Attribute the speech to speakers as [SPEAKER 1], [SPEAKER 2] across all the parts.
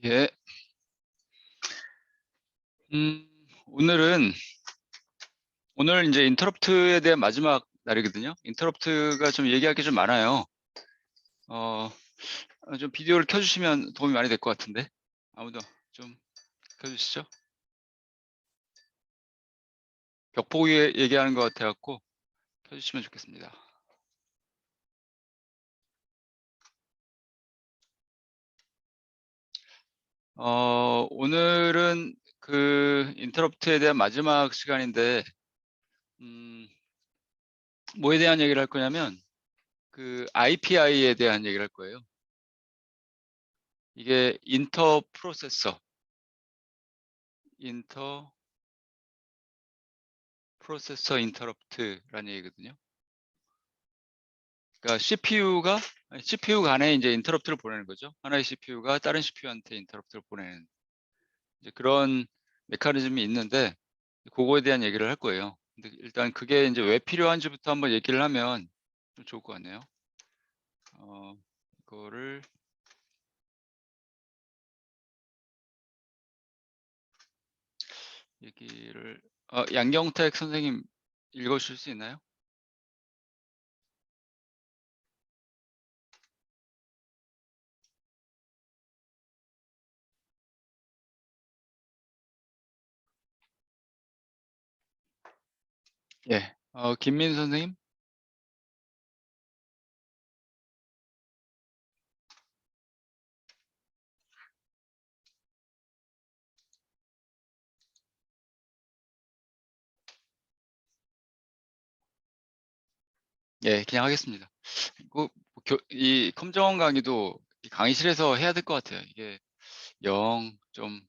[SPEAKER 1] 예. 음, 오늘은 오늘 이제 인터럽트에 대한 마지막 날이거든요. 인터럽트가 좀 얘기할 게 좀 많아요. 어, 좀 비디오를 켜주시면 도움이 많이 될 것 같은데. 아무도 좀 켜주시죠. 벽보기 얘기하는 것 같아갖고 켜주시면 좋겠습니다. 오늘은 그 인터럽트에 대한 마지막 시간인데, 뭐에 대한 얘기를 할 거냐면, 그 IPI에 대한 얘기를 할 거예요. 이게 인터 프로세서 프로세서 인터럽트라는 얘기거든요. 그러니까 CPU 간에 이제 인터럽트를 보내는 거죠. 하나의 CPU가 다른 CPU한테 인터럽트를 보내는 이제 그런 메커니즘이 있는데 그거에 대한 얘기를 할 거예요. 근데 일단 그게 이제 왜 필요한지부터 한번 얘기를 하면 좀 좋을 것 같네요. 이거를 얘기를 양경택 선생님 읽어주실 수 있나요? 예. 김민 선생님? 예, 그냥 하겠습니다. 이 컴정원 강의도 이 강의실에서 해야 될 것 같아요. 이게 좀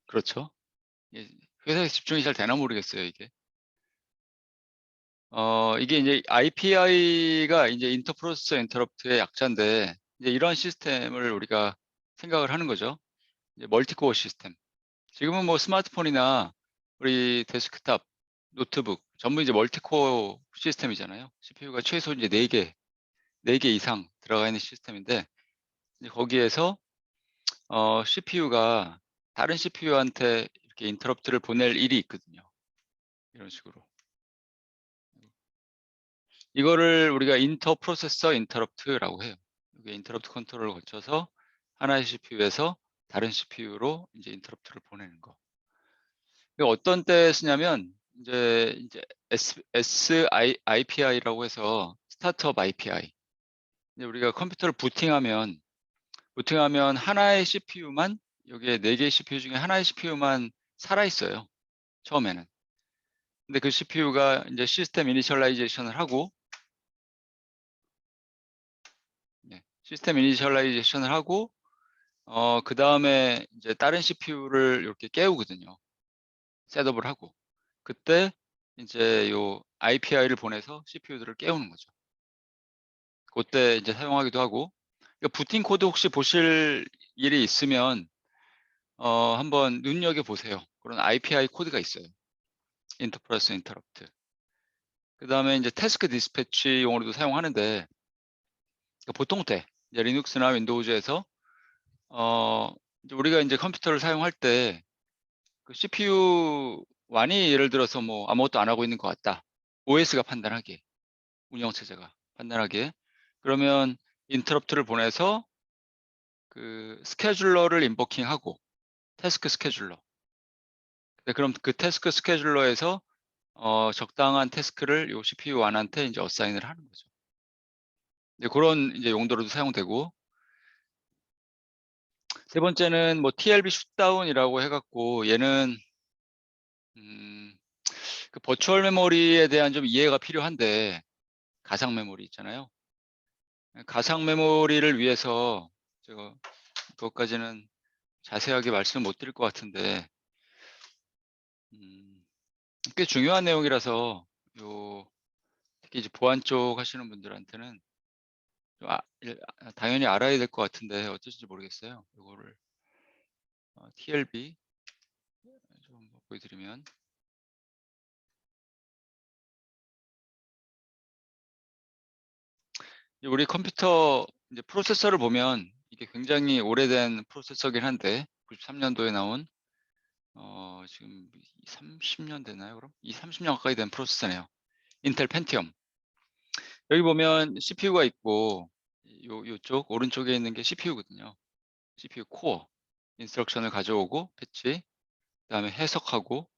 [SPEAKER 1] 그렇죠. 회사에 집중이 잘 되나 모르겠어요, 이게. 이게 이제 IPI가 이제 인터프로세서 인터럽트의 약자인데, 이제 이런 시스템을 우리가 생각을 하는 거죠. 이제 멀티코어 시스템. 지금은 뭐 스마트폰이나 우리 데스크탑, 노트북, 전부 이제 멀티코어 시스템이잖아요. CPU가 최소 이제 4개 이상 들어가 있는 시스템인데, 이제 거기에서 CPU가 다른 CPU한테 이렇게 인터럽트를 보낼 일이 있거든요. 이런 식으로. 이거를 우리가 인터 프로세서 인터럽트라고 해요. 이게 인터럽트 컨트롤을 거쳐서 하나의 CPU에서 다른 CPU로 이제 인터럽트를 보내는 거. 이거 어떤 때 쓰냐면 이제 SIPI라고 해서 스타트업 IPI. 이제 우리가 컴퓨터를 부팅하면 하나의 CPU만 여기에 4개의 CPU 중에 하나의 CPU만 살아 있어요. 처음에는. 근데 그 CPU가 이제 시스템 이니셜라이제이션을 하고 그 다음에 이제 다른 CPU를 이렇게 깨우거든요. 셋업을 하고. 그때 이제 요 IPI를 보내서 CPU들을 깨우는 거죠. 그때 이제 사용하기도 하고. 부팅 코드 혹시 보실 일이 있으면, 한번 눈여겨보세요. 그런 IPI 코드가 있어요. 인터프로세서 인터럽트. 그 다음에 이제 태스크 디스패치용으로도 사용하는데, 보통 때, 이제 리눅스나 윈도우즈에서, 이제 우리가 이제 컴퓨터를 사용할 때, 그 CPU 완이 예를 들어서 뭐 아무것도 안 하고 있는 것 같다. OS가 판단하기에, 운영체제가 판단하기에. 그러면 인터럽트를 보내서 그 스케줄러를 인버킹하고, 태스크 스케줄러. 그럼 그 태스크 스케줄러에서 적당한 태스크를 요 CPU 완한테 이제 어사인을 하는 거죠. 그런 이제 용도로도 사용되고, 세 번째는 뭐 TLB 슛다운이라고 해갖고 얘는 그 버추얼 메모리에 대한 좀 이해가 필요한데, 가상 메모리 있잖아요. 가상 메모리를 위해서 제가 그것까지는 자세하게 말씀을 못 드릴 것 같은데, 음, 꽤 중요한 내용이라서 특히 이제 보안 쪽 하시는 분들한테는 좀 당연히 알아야 될 것 같은데 어쩔지 모르겠어요. 이거를 TLB 좀 한번 보여드리면, 우리 컴퓨터 이제 프로세서를 보면 이게 굉장히 오래된 프로세서긴 한데 1993년도에 나온 지금 30년 되나요, 그럼? 30년 가까이 된 프로세서네요. 인텔 펜티엄. 여기 보면 CPU가 있고 요쪽 오른쪽에 있는 게 CPU거든요. CPU 코어. 인스트럭션을 가져오고 패치, 그다음에 해석하고,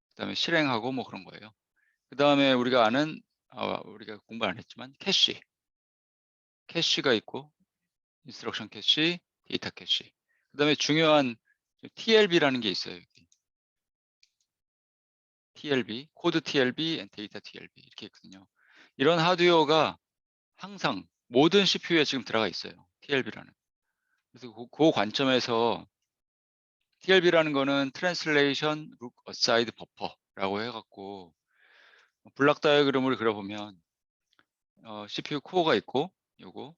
[SPEAKER 1] 그다음에 실행하고 뭐 그런 거예요. 그다음에 우리가 아는 우리가 공부 안 했지만 캐시가 있고, 인스트럭션 캐시, 데이터 캐시. 그다음에 중요한 TLB라는 게 있어요. 여기. TLB, 코드 TLB, 데이터 TLB 이렇게 있거든요. 이런 하드웨어가 항상 모든 CPU에 지금 들어가 있어요. TLB라는. 그래서 그 관점에서 TLB라는 거는 Translation Look Aside Buffer라고 해갖고 블락 다이어그램을 그려보면 CPU 코어가 있고, 요거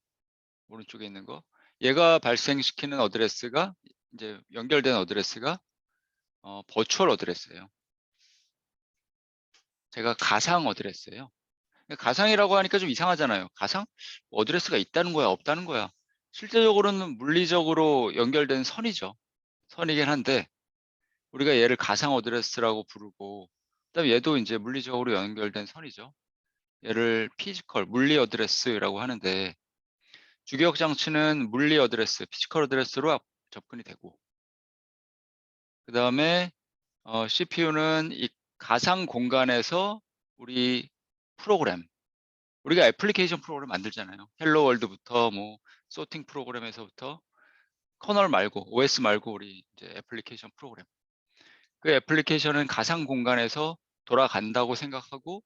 [SPEAKER 1] 오른쪽에 있는 거, 얘가 발생시키는 어드레스가 이제 연결된 어드레스가 버추얼 어드레스예요. 제가 가상 어드레스예요. 가상이라고 하니까 좀 이상하잖아요. 가상? 어드레스가 있다는 거야, 없다는 거야. 실제적으로는 물리적으로 연결된 선이죠. 선이긴 한데 우리가 얘를 가상 어드레스라고 부르고, 그다음에 얘도 이제 물리적으로 연결된 선이죠. 얘를 피지컬, 물리 어드레스라고 하는데, 주기억 장치는 물리 어드레스, 피지컬 어드레스로 접근이 되고, 그 다음에 CPU는 이 가상 공간에서 우리 프로그램, 우리가 애플리케이션 프로그램 만들잖아요. 헬로 월드부터 뭐 소팅 프로그램에서부터 커널 말고, OS 말고 우리 이제 애플리케이션 프로그램. 그 애플리케이션은 가상 공간에서 돌아간다고 생각하고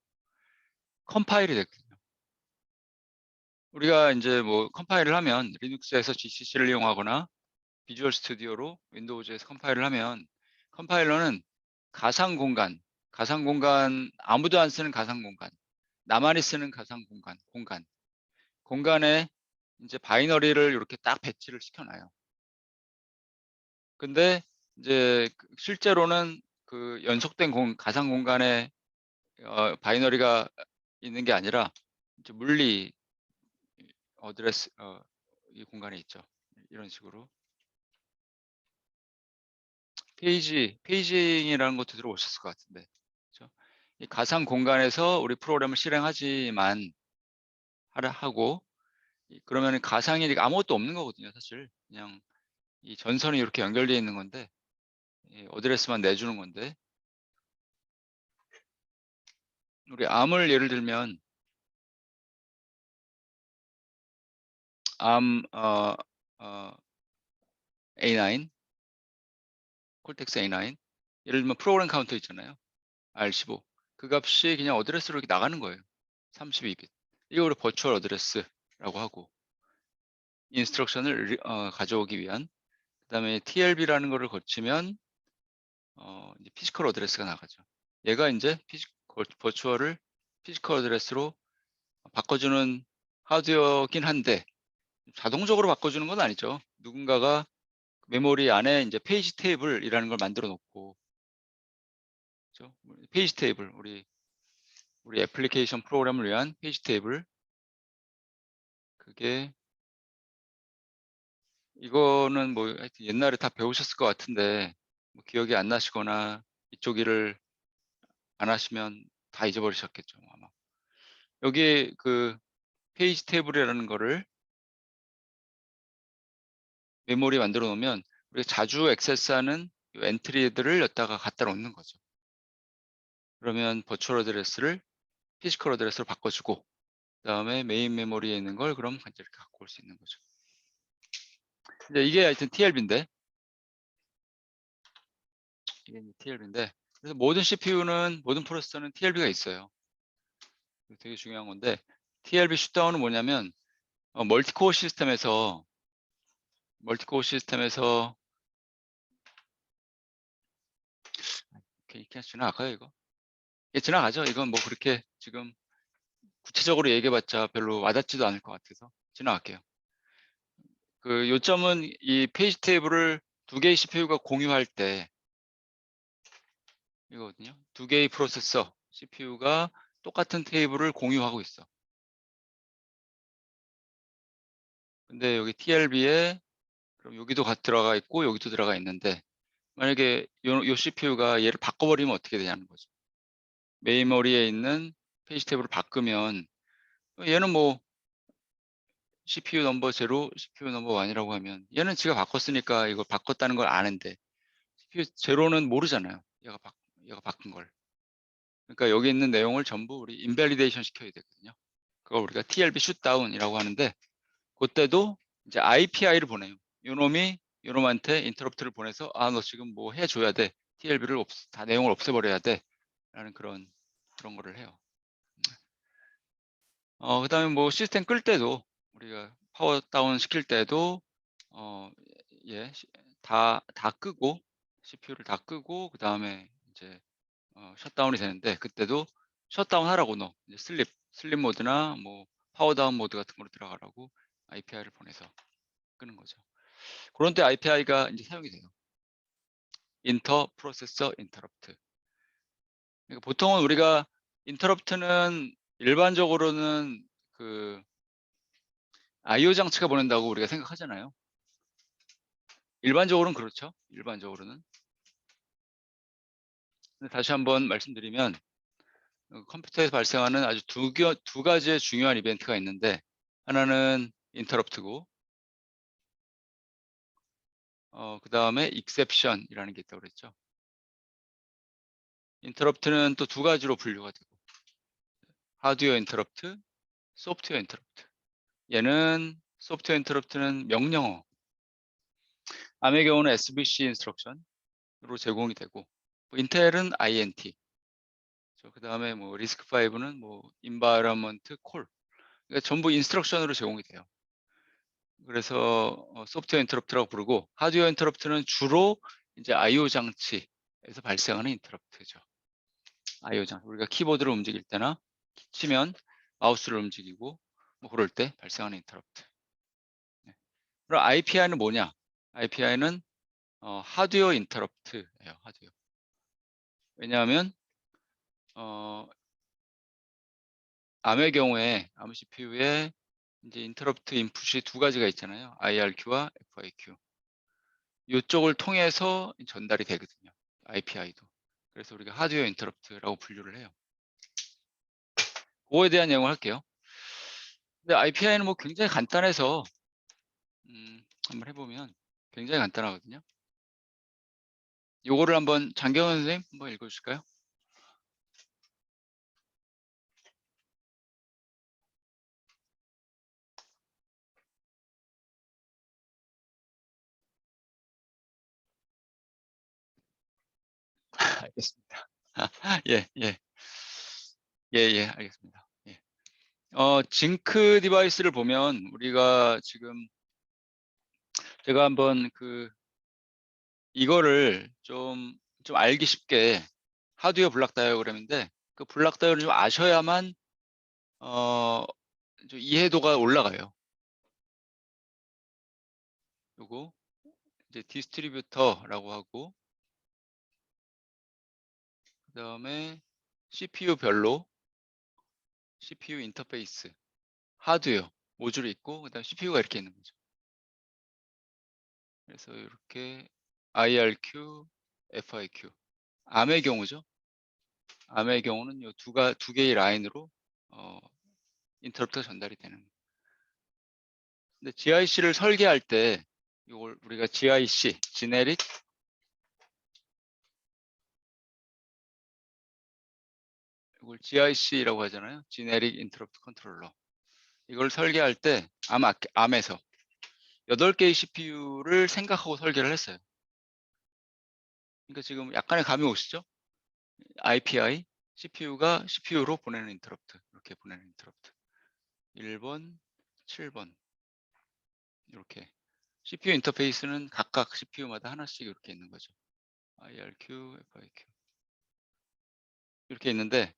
[SPEAKER 1] 컴파일이 됐거든요. 우리가 이제 뭐 컴파일을 하면 리눅스에서 GCC를 이용하거나 비주얼 스튜디오로 윈도우즈에서 컴파일을 하면, 컴파일러는 가상 공간, 아무도 안 쓰는 가상 공간, 나만이 쓰는 가상 공간에 이제 바이너리를 이렇게 딱 배치를 시켜놔요. 근데 이제 실제로는 그 연속된 가상 공간에 바이너리가 있는 게 아니라 이제 물리 어드레스 이 공간에 있죠. 이런 식으로 페이징이라는 것도 들어보셨을 것 같은데, 그렇죠? 이 가상 공간에서 우리 프로그램을 실행하지만 하고, 그러면 가상이 아무것도 없는 거거든요. 사실 그냥 이 전선이 이렇게 연결되어 있는 건데, 어드레스만 내주는 건데, 우리 암을 예를 들면 암 A9, 콜텍스 A9, 예를 들면 프로그램 카운터 있잖아요. R15. 그 값이 그냥 어드레스로 이렇게 나가는 거예요. 32빗. 이거 우리 버추얼 어드레스라고 하고, 인스트럭션을 가져오기 위한, 그다음에 TLB라는 거를 거치면 이제 피지컬 어드레스가 나가죠. 얘가 이제 버추얼을 피지컬 어드레스로 바꿔주는 하드웨어긴 한데, 자동적으로 바꿔주는 건 아니죠. 누군가가 메모리 안에 이제 페이지 테이블이라는 걸 만들어 놓고, 그렇죠? 페이지 테이블, 우리 애플리케이션 프로그램을 위한 페이지 테이블, 그게 이거는 뭐 하여튼 옛날에 다 배우셨을 것 같은데 뭐 기억이 안 나시거나 이쪽 일을 안 하시면 다 잊어버리셨겠죠, 아마. 여기 그 페이지 테이블이라는 거를 메모리 만들어 놓으면 우리가 자주 액세스하는 엔트리들을 여기다가 갖다 놓는 거죠. 그러면 버추얼 어드레스를 피지컬 어드레스로 바꿔주고, 그다음에 메인 메모리에 있는 걸 그럼 이렇게 갖고 올 수 있는 거죠. 이게 하여튼 TLB인데, 그래서 모든 CPU는, 모든 프로세서는 TLB가 있어요. 되게 중요한 건데, TLB 셧다운은 뭐냐면 멀티코어 시스템에서 그냥 지나갈까요, 이거? 예, 지나가죠. 이건 뭐 그렇게 지금 구체적으로 얘기해봤자 별로 와닿지도 않을 것 같아서 지나갈게요. 그 요점은 이 페이지 테이블을 두 개의 CPU가 공유할 때 이거거든요. 두 개의 프로세서 CPU가 똑같은 테이블을 공유하고 있어. 근데 여기 TLB에 그럼 여기도 들어가 있고 여기도 들어가 있는데 만약에 요 CPU가 얘를 바꿔버리면 어떻게 되냐는 거죠. 메모리에 있는 페이지 탭을 바꾸면 얘는 뭐 CPU 넘버 0, CPU 넘버 1이라고 하면 얘는 지가 바꿨으니까 이걸 바꿨다는 걸 아는데 CPU 0는 모르잖아요. 얘가 바꾼 걸. 그러니까 여기 있는 내용을 전부 우리 인밸리데이션 시켜야 되거든요. 그걸 우리가 TLB 슛다운이라고 하는데 그때도 이제 IPI를 보내요. 요놈이 요놈한테 인터럽트를 보내서 너 지금 뭐 해줘야 돼. TLB를 다 내용을 없애버려야 돼. 라는 그런 거를 해요. 그다음에 뭐 시스템 끌 때도 우리가 파워 다운 시킬 때도 예, 다 끄고 CPU를 다 끄고 그다음에 이제 셧다운이 되는데 그때도 셧다운 하라고 이제 슬립 모드나 뭐 파워 다운 모드 같은 걸로 들어가라고 IPI를 보내서 끄는 거죠. 그런 때 IPI가 이제 사용이 돼요. 인터 프로세서 인터럽트. 그러니까 보통은 우리가 인터럽트는 일반적으로는 그 IO 장치가 보낸다고 우리가 생각하잖아요. 일반적으로는 그렇죠. 일반적으로는. 근데 다시 한번 말씀드리면 컴퓨터에서 발생하는 아주 두 가지의 중요한 이벤트가 있는데 하나는 인터럽트고 그 다음에 익셉션이라는 게 있다고 그랬죠. 인터럽트는 또 두 가지로 분류가 되고 하드웨어 인터럽트, 소프트웨어 인터럽트. 얘는 소프트웨어 인터럽트는 명령어. 암의 경우는 SBC 인스트럭션으로 제공이 되고 뭐 인텔은 INT. 그 다음에 뭐 리스크5는 뭐 environment call. 그러니까 전부 인스트럭션으로 제공이 돼요. 그래서 소프트웨어 인터럽트라고 부르고 하드웨어 인터럽트는 주로 이제 IO 장치에서 발생하는 인터럽트죠. IO 장치. 우리가 키보드를 움직일 때나 치면 마우스를 움직이고 뭐 그럴 때 발생하는 인터럽트. 네. 그럼 IPI는 뭐냐? IPI는 하드웨어 인터럽트예요. 하드웨어. 왜냐하면 암의 경우에 암 CPU에 이제 인터럽트 인풋이 두 가지가 있잖아요. IRQ와 FIQ. 이쪽을 통해서 전달이 되거든요. IPI도. 그래서 우리가 하드웨어 인터럽트라고 분류를 해요. 그거에 대한 내용을 할게요. 근데 IPI는 뭐 굉장히 간단해서 한번 해보면 굉장히 간단하거든요. 요거를 한번 장경원 선생님 한번 읽어주실까요? 알겠습니다. 예, 예. 예, 예, 알겠습니다. 예. 징크 디바이스를 보면 우리가 지금 제가 한번 이거를 좀 알기 쉽게 하드웨어 블락 다이어그램인데 그 블락 다이어를 좀 아셔야만 좀 이해도가 올라가요. 요거 이제 디스트리뷰터라고 하고 그다음에 CPU별로 CPU 인터페이스 하드웨어 모듈이 있고 그다음 CPU가 이렇게 있는 거죠. 그래서 이렇게 IRQ, FIQ 암의 경우죠. 암의 경우는 이 두 개의 라인으로 인터럽트가 전달이 되는 거예요. 근데 GIC를 설계할 때 이걸 우리가 GIC, Generic 이걸 GIC라고 하잖아요. Generic Interrupt Controller. 이걸 설계할 때 암에서 8개의 CPU를 생각하고 설계를 했어요. 그러니까 지금 약간의 감이 오시죠? IPI, CPU가 CPU로 보내는 인터럽트. 이렇게 보내는 인터럽트. 1번, 7번. 이렇게. CPU 인터페이스는 각각 CPU마다 하나씩 이렇게 있는 거죠. IRQ, FIQ. 이렇게 있는데,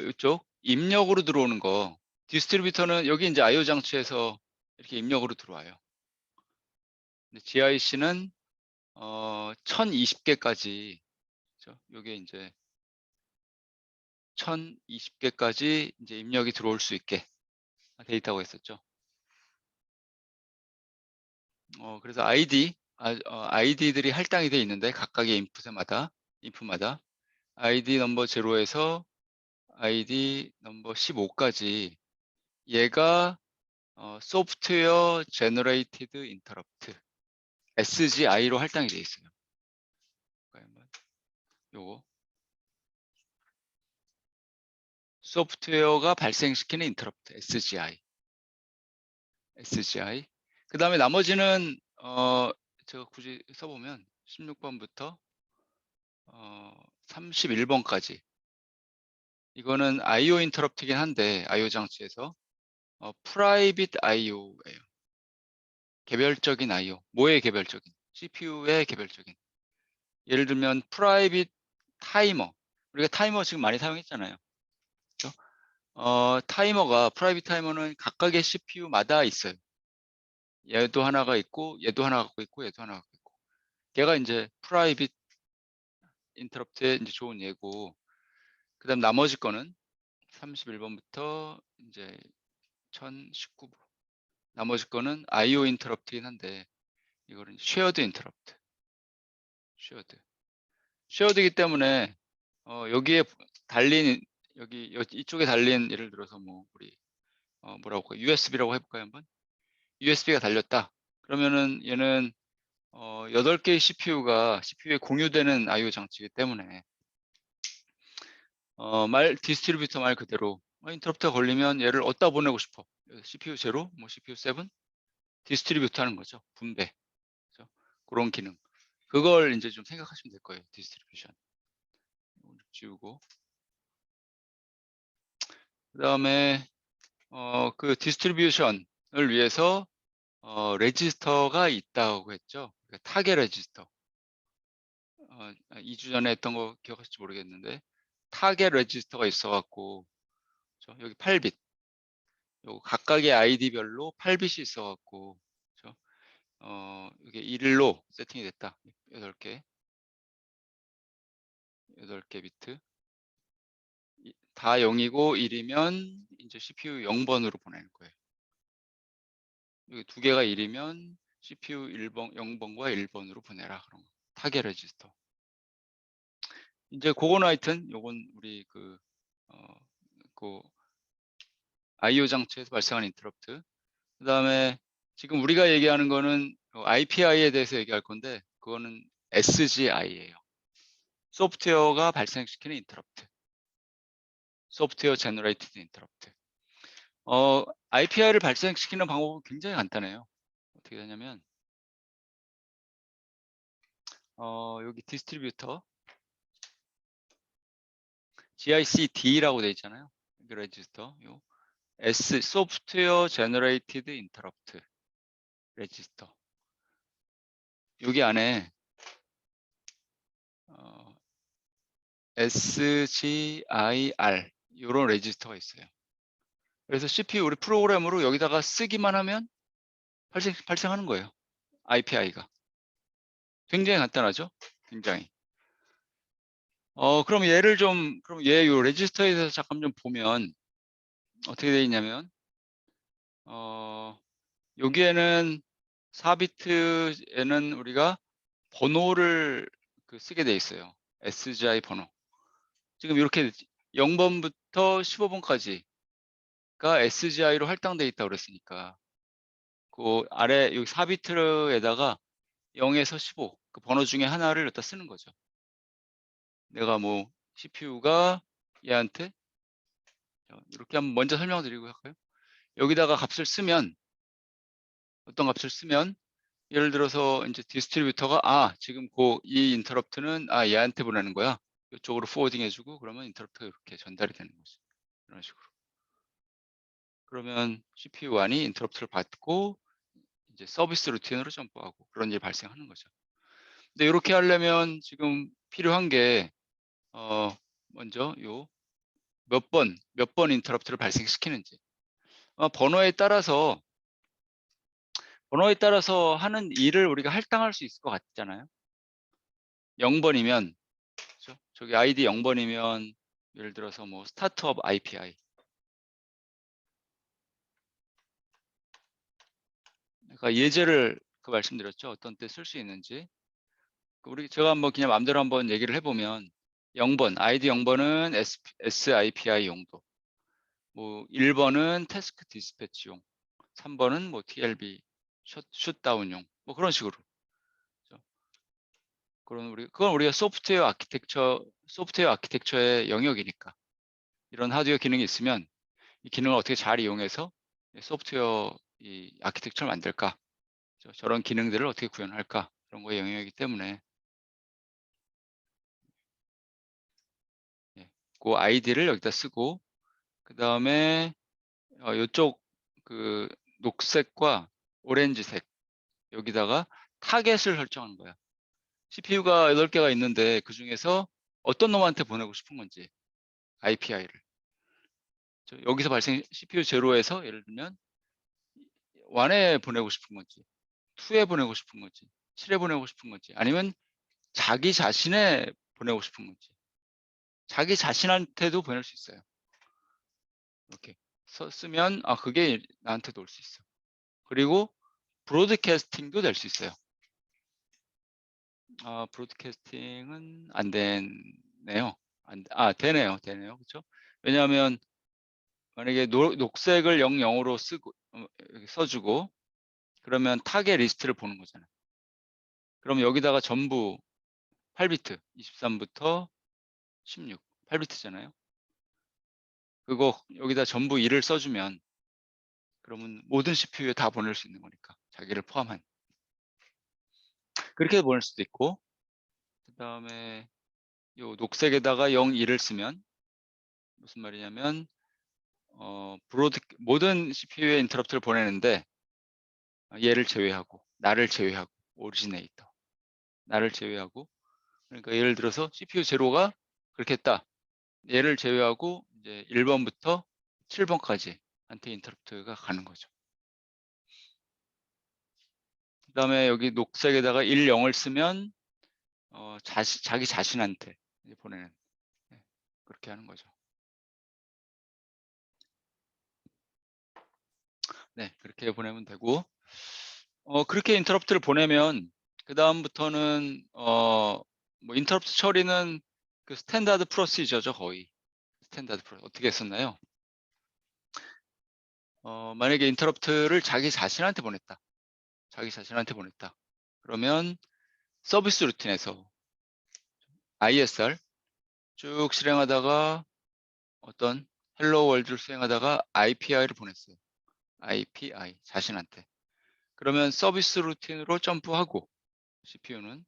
[SPEAKER 1] 이쪽 입력으로 들어오는 거, 디스트리뷰터는 여기 이제 IO 장치에서 이렇게 입력으로 들어와요. 근데 GIC는 1020개까지, 그렇죠? 요게 이제 1020개까지 이제 입력이 들어올 수 있게 돼 있다고 했었죠. 그래서 아이디들이 할당이 돼 있는데 각각의 인풋마다 아이디 넘버 0에서 아이디 넘버 15까지 얘가 소프트웨어 제너레이티드 인터럽트 SGI로 할당이 돼 있어요. 요거 소프트웨어가 발생시키는 인터럽트 SGI. 그 다음에 나머지는 제가 굳이 써보면 16번부터 31번까지 이거는 IO 인터럽트긴 한데 IO 장치에서 프라이빗 IO예요. 개별적인 IO. 뭐의 개별적인? CPU의 개별적인. 예를 들면 프라이빗 타이머. 우리가 타이머 지금 많이 사용했잖아요. 그렇죠? 프라이빗 타이머는 각각의 CPU마다 있어요. 얘도 하나가 있고, 얘도 하나 갖고 있고, 얘도 하나 갖고 있고. 걔가 이제 프라이빗 인터럽트의 이제 좋은 예고. 그 다음 나머지 거는 31번부터 이제 1019번. 나머지 거는 IO 인터럽트긴 한데, 이거는 쉐어드 인터럽트. 쉐어드이기 때문에, 여기에 달린, 이쪽에 달린, 예를 들어서 뭐, 우리, 뭐라고 할까요? USB라고 해볼까요, 한번? USB가 달렸다. 그러면은 얘는 8개의 CPU에 공유되는 IO 장치이기 때문에 디스트리뷰터 말 그대로 인터럽트가 걸리면 얘를 어디다 보내고 싶어. CPU 0, 뭐 CPU 7 디스트리뷰터 하는 거죠. 분배. 그렇죠? 그런 기능. 그걸 이제 좀 생각하시면 될 거예요. 디스트리뷰션. 지우고. 그 다음에 그 디스트리뷰션을 위해서 레지스터가 있다고 했죠. 타겟 레지스터. 2주 전에 했던 거 기억하실지 모르겠는데 타겟 레지스터가 있어갖고 여기 8빗 요 각각의 아이디별로 8빗이 있어갖고 이게 1로 세팅이 됐다. 8개 비트 다 0이고 1이면 이제 CPU 0번으로 보내는 거예요. 여기 두 개가 1이면 CPU 0번과 1번으로 보내라. 그런 거. 타겟 레지스터. 이제 그거는 하여튼 요건 우리 그 IO 장치에서 발생하는 인터럽트. 그 다음에 지금 우리가 얘기하는 거는 IPI에 대해서 얘기할 건데 그거는 SGI예요. 소프트웨어가 발생시키는 인터럽트. 소프트웨어 제너레이티드 인터럽트. IPI를 발생시키는 방법은 굉장히 간단해요. 어떻게 되냐면 여기 디스트리뷰터 GICD라고 되어 있잖아요. 여기 레지스터 소프트웨어 제너레이티드 인터럽트 레지스터. 여기 안에 SGIR 이런 레지스터가 있어요. 그래서 CPU 우리 프로그램으로 여기다가 쓰기만 하면 발생하는 거예요. IPI가. 굉장히 간단하죠? 굉장히. 그럼 그럼 요 레지스터에 대해서 잠깐 좀 보면 어떻게 되어 있냐면 여기에는 4비트에는 우리가 번호를 쓰게 돼 있어요. SGI 번호. 지금 이렇게 0번부터 15번까지가 SGI로 할당되어 있다고 그랬으니까 그 아래 여기 4비트에다가 0에서 15 그 번호 중에 하나를 갖다 쓰는 거죠. 내가 뭐 CPU가 얘한테 이렇게 한번 먼저 설명드리고 할까요? 여기다가 값을 쓰면 어떤 값을 쓰면 예를 들어서 이제 디스트리뷰터가 지금 이 인터럽트는 얘한테 보내는 거야. 이쪽으로 포워딩 해주고 그러면 인터럽트가 이렇게 전달이 되는 거지. 이런 식으로. 그러면 CPU1이 인터럽트를 받고 이제 서비스 루틴으로 점프하고 그런 일이 발생하는 거죠. 근데 이렇게 하려면 지금 필요한 게 먼저 몇 번 인터럽트를 발생시키는지 번호에 따라서 하는 일을 우리가 할당할 수 있을 것 같잖아요. 0번이면 그렇죠? 저기 아이디 0번이면 예를 들어서 뭐 스타트업 IPI 그러니까 예제를 그 말씀드렸죠. 어떤 때 쓸 수 있는지. 제가 한번 그냥 마음대로 한번 얘기를 해보면 0번, 아이디 0번은 SIPI 용도, 뭐 1번은 태스크 디스패치용, 3번은 뭐 TLB 슛다운용, 뭐 그런 식으로. 그렇죠? 그건 우리가 소프트웨어 아키텍처의 영역이니까. 이런 하드웨어 기능이 있으면 이 기능을 어떻게 잘 이용해서 소프트웨어 이 아키텍처를 만들까? 저런 기능들을 어떻게 구현할까? 그런 거의 영역이기 때문에 그 아이디를 여기다 쓰고, 그 다음에 이쪽 그 녹색과 오렌지색 여기다가 타겟을 설정하는 거야. CPU가 8개가 있는데 그 중에서 어떤 놈한테 보내고 싶은 건지 IPI를. 여기서 CPU 제로에서 예를 들면 1에 보내고 싶은 건지, 2에 보내고 싶은 건지, 7에 보내고 싶은 건지, 아니면 자기 자신에 보내고 싶은 건지. 자기 자신한테도 보낼 수 있어요. 이렇게 쓰면 그게 나한테도 올 수 있어. 그리고 브로드캐스팅도 될 수 있어요. 브로드캐스팅은 안 되네요. 되네요. 그렇죠? 왜냐하면 만약에 녹색을 00으로 써주고 그러면 타겟 리스트를 보는 거잖아요. 그럼 여기다가 전부 8비트, 23부터 16, 8비트잖아요. 그거 여기다 전부 1을 써주면 그러면 모든 CPU에 다 보낼 수 있는 거니까, 자기를 포함한. 그렇게 보낼 수도 있고, 그 다음에 요 녹색에다가 0, 1을 쓰면 무슨 말이냐면 모든 CPU에 인터럽트를 보내는데 얘를 제외하고, 나를 제외하고, 오리지네이터, 나를 제외하고. 그러니까 예를 들어서 CPU 제로가 그렇게 했다. 얘를 제외하고 이제 1번부터 7번까지 한테 인터럽트가 가는 거죠. 그 다음에 여기 녹색에다가 1, 0을 쓰면 자기 자신한테 보내는, 그렇게 하는 거죠. 네, 그렇게 보내면 되고, 그렇게 인터럽트를 보내면 그 다음부터는 뭐 인터럽트 처리는 그 스탠다드 프로시저죠. 거의 스탠다드 프로. 어떻게 했었나요? 만약에 인터럽트를 자기 자신한테 보냈다. 그러면 서비스 루틴에서 ISR 쭉 실행하다가 어떤 헬로 월드를 수행하다가 IPI를 보냈어요. IPI 자신한테. 그러면 서비스 루틴으로 점프하고 CPU는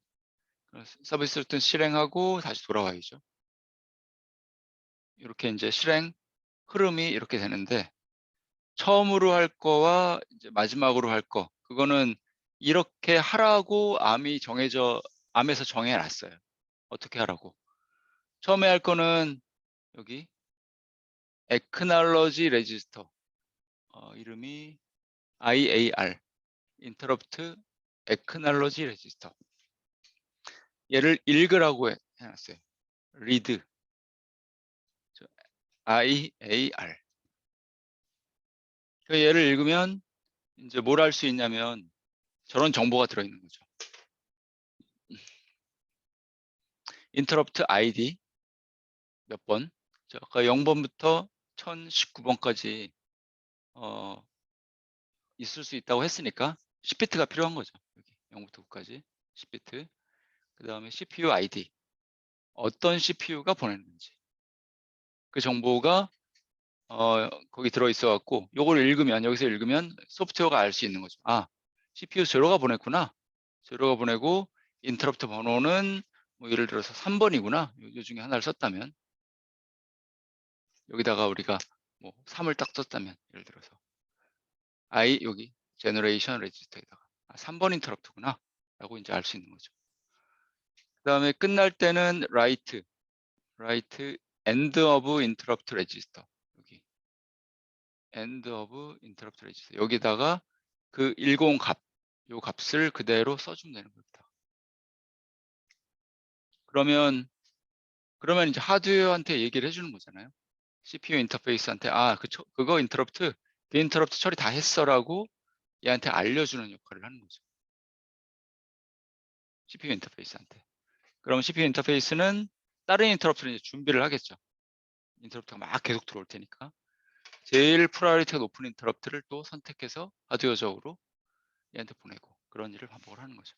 [SPEAKER 1] 서비스 루틴 실행하고 다시 돌아와야죠. 이렇게 이제 실행 흐름이 이렇게 되는데, 처음으로 할 거와 이제 마지막으로 할 거, 그거는 이렇게 하라고 암에서 정해놨어요. 어떻게 하라고. 처음에 할 거는 여기 Acknowledge Register, 이름이 IAR, Interrupt Acknowledge Register. 얘를 읽으라고 해놨어요. Read, IAR. 그 얘를 읽으면 이제 뭘 할 수 있냐면 저런 정보가 들어있는 거죠. Interrupt ID 몇 번? 아까 0번부터 1019번까지 있을 수 있다고 했으니까 10비트가 필요한 거죠. 여기 0부터 9까지 10비트. 그 다음에 CPU ID, 어떤 CPU가 보냈는지 그 정보가 거기 들어있어 갖고 여기서 읽으면 소프트웨어가 알 수 있는 거죠. CPU 제로가 보냈구나. 제로가 보내고 인터럽트 번호는 뭐 예를 들어서 3번이구나. 요 중에 하나를 썼다면, 여기다가 우리가 뭐 3을 딱 썼다면, 예를 들어서 여기 제너레이션 레지스터에다가 3번 인터럽트구나 라고 이제 알 수 있는 거죠. 그 다음에 끝날 때는 write end of interrupt register, 여기 end of interrupt register, 여기다가 그 10 값, 요 값을 그대로 써주면 되는 겁니다. 그러면 이제 하드웨어한테 얘기를 해주는 거잖아요. CPU 인터페이스한테 그거 인터럽트, 그 인터럽트 처리 다 했어라고 얘한테 알려주는 역할을 하는 거죠. CPU 인터페이스한테. 그럼 CPU 인터페이스는 다른 인터럽트를 이제 준비를 하겠죠. 인터럽트가 막 계속 들어올 테니까. 제일 프라이어리티가 높은 인터럽트를 또 선택해서 하드웨어적으로 얘한테 보내고 그런 일을 반복을 하는 거죠.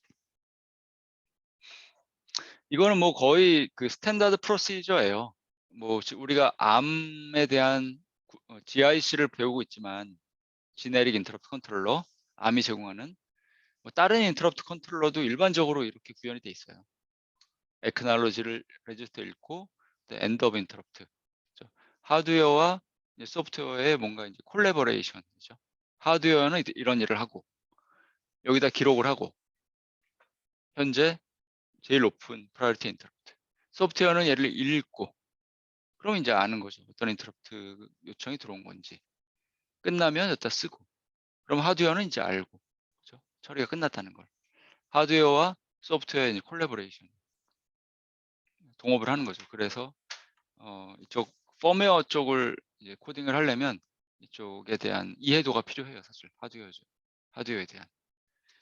[SPEAKER 1] 이거는 뭐 거의 그 스탠다드 프로시저예요. 뭐 우리가 ARM에 대한 GIC를 배우고 있지만 지네릭 인터럽트 컨트롤러, ARM이 제공하는 뭐 다른 인터럽트 컨트롤러도 일반적으로 이렇게 구현이 돼 있어요. 에크날로지를 레지스터 읽고 엔드 오브 인터럽트. 하드웨어와 소프트웨어의 뭔가 이제 콜래버레이션이죠. 하드웨어는 이런 일을 하고 여기다 기록을 하고 현재 제일 높은 프라이어리티 인터럽트. 소프트웨어는 얘를 읽고 그럼 이제 아는 거죠. 어떤 인터럽트 요청이 들어온 건지. 끝나면 여기다 쓰고. 그럼 하드웨어는 이제 알고. 그렇죠? 처리가 끝났다는 걸. 하드웨어와 소프트웨어의 이제 콜래버레이션. 동업을 하는 거죠. 그래서 이쪽 펌웨어 쪽을 이제 코딩을 하려면 이쪽에 대한 이해도가 필요해요. 사실 하드웨어에 대한.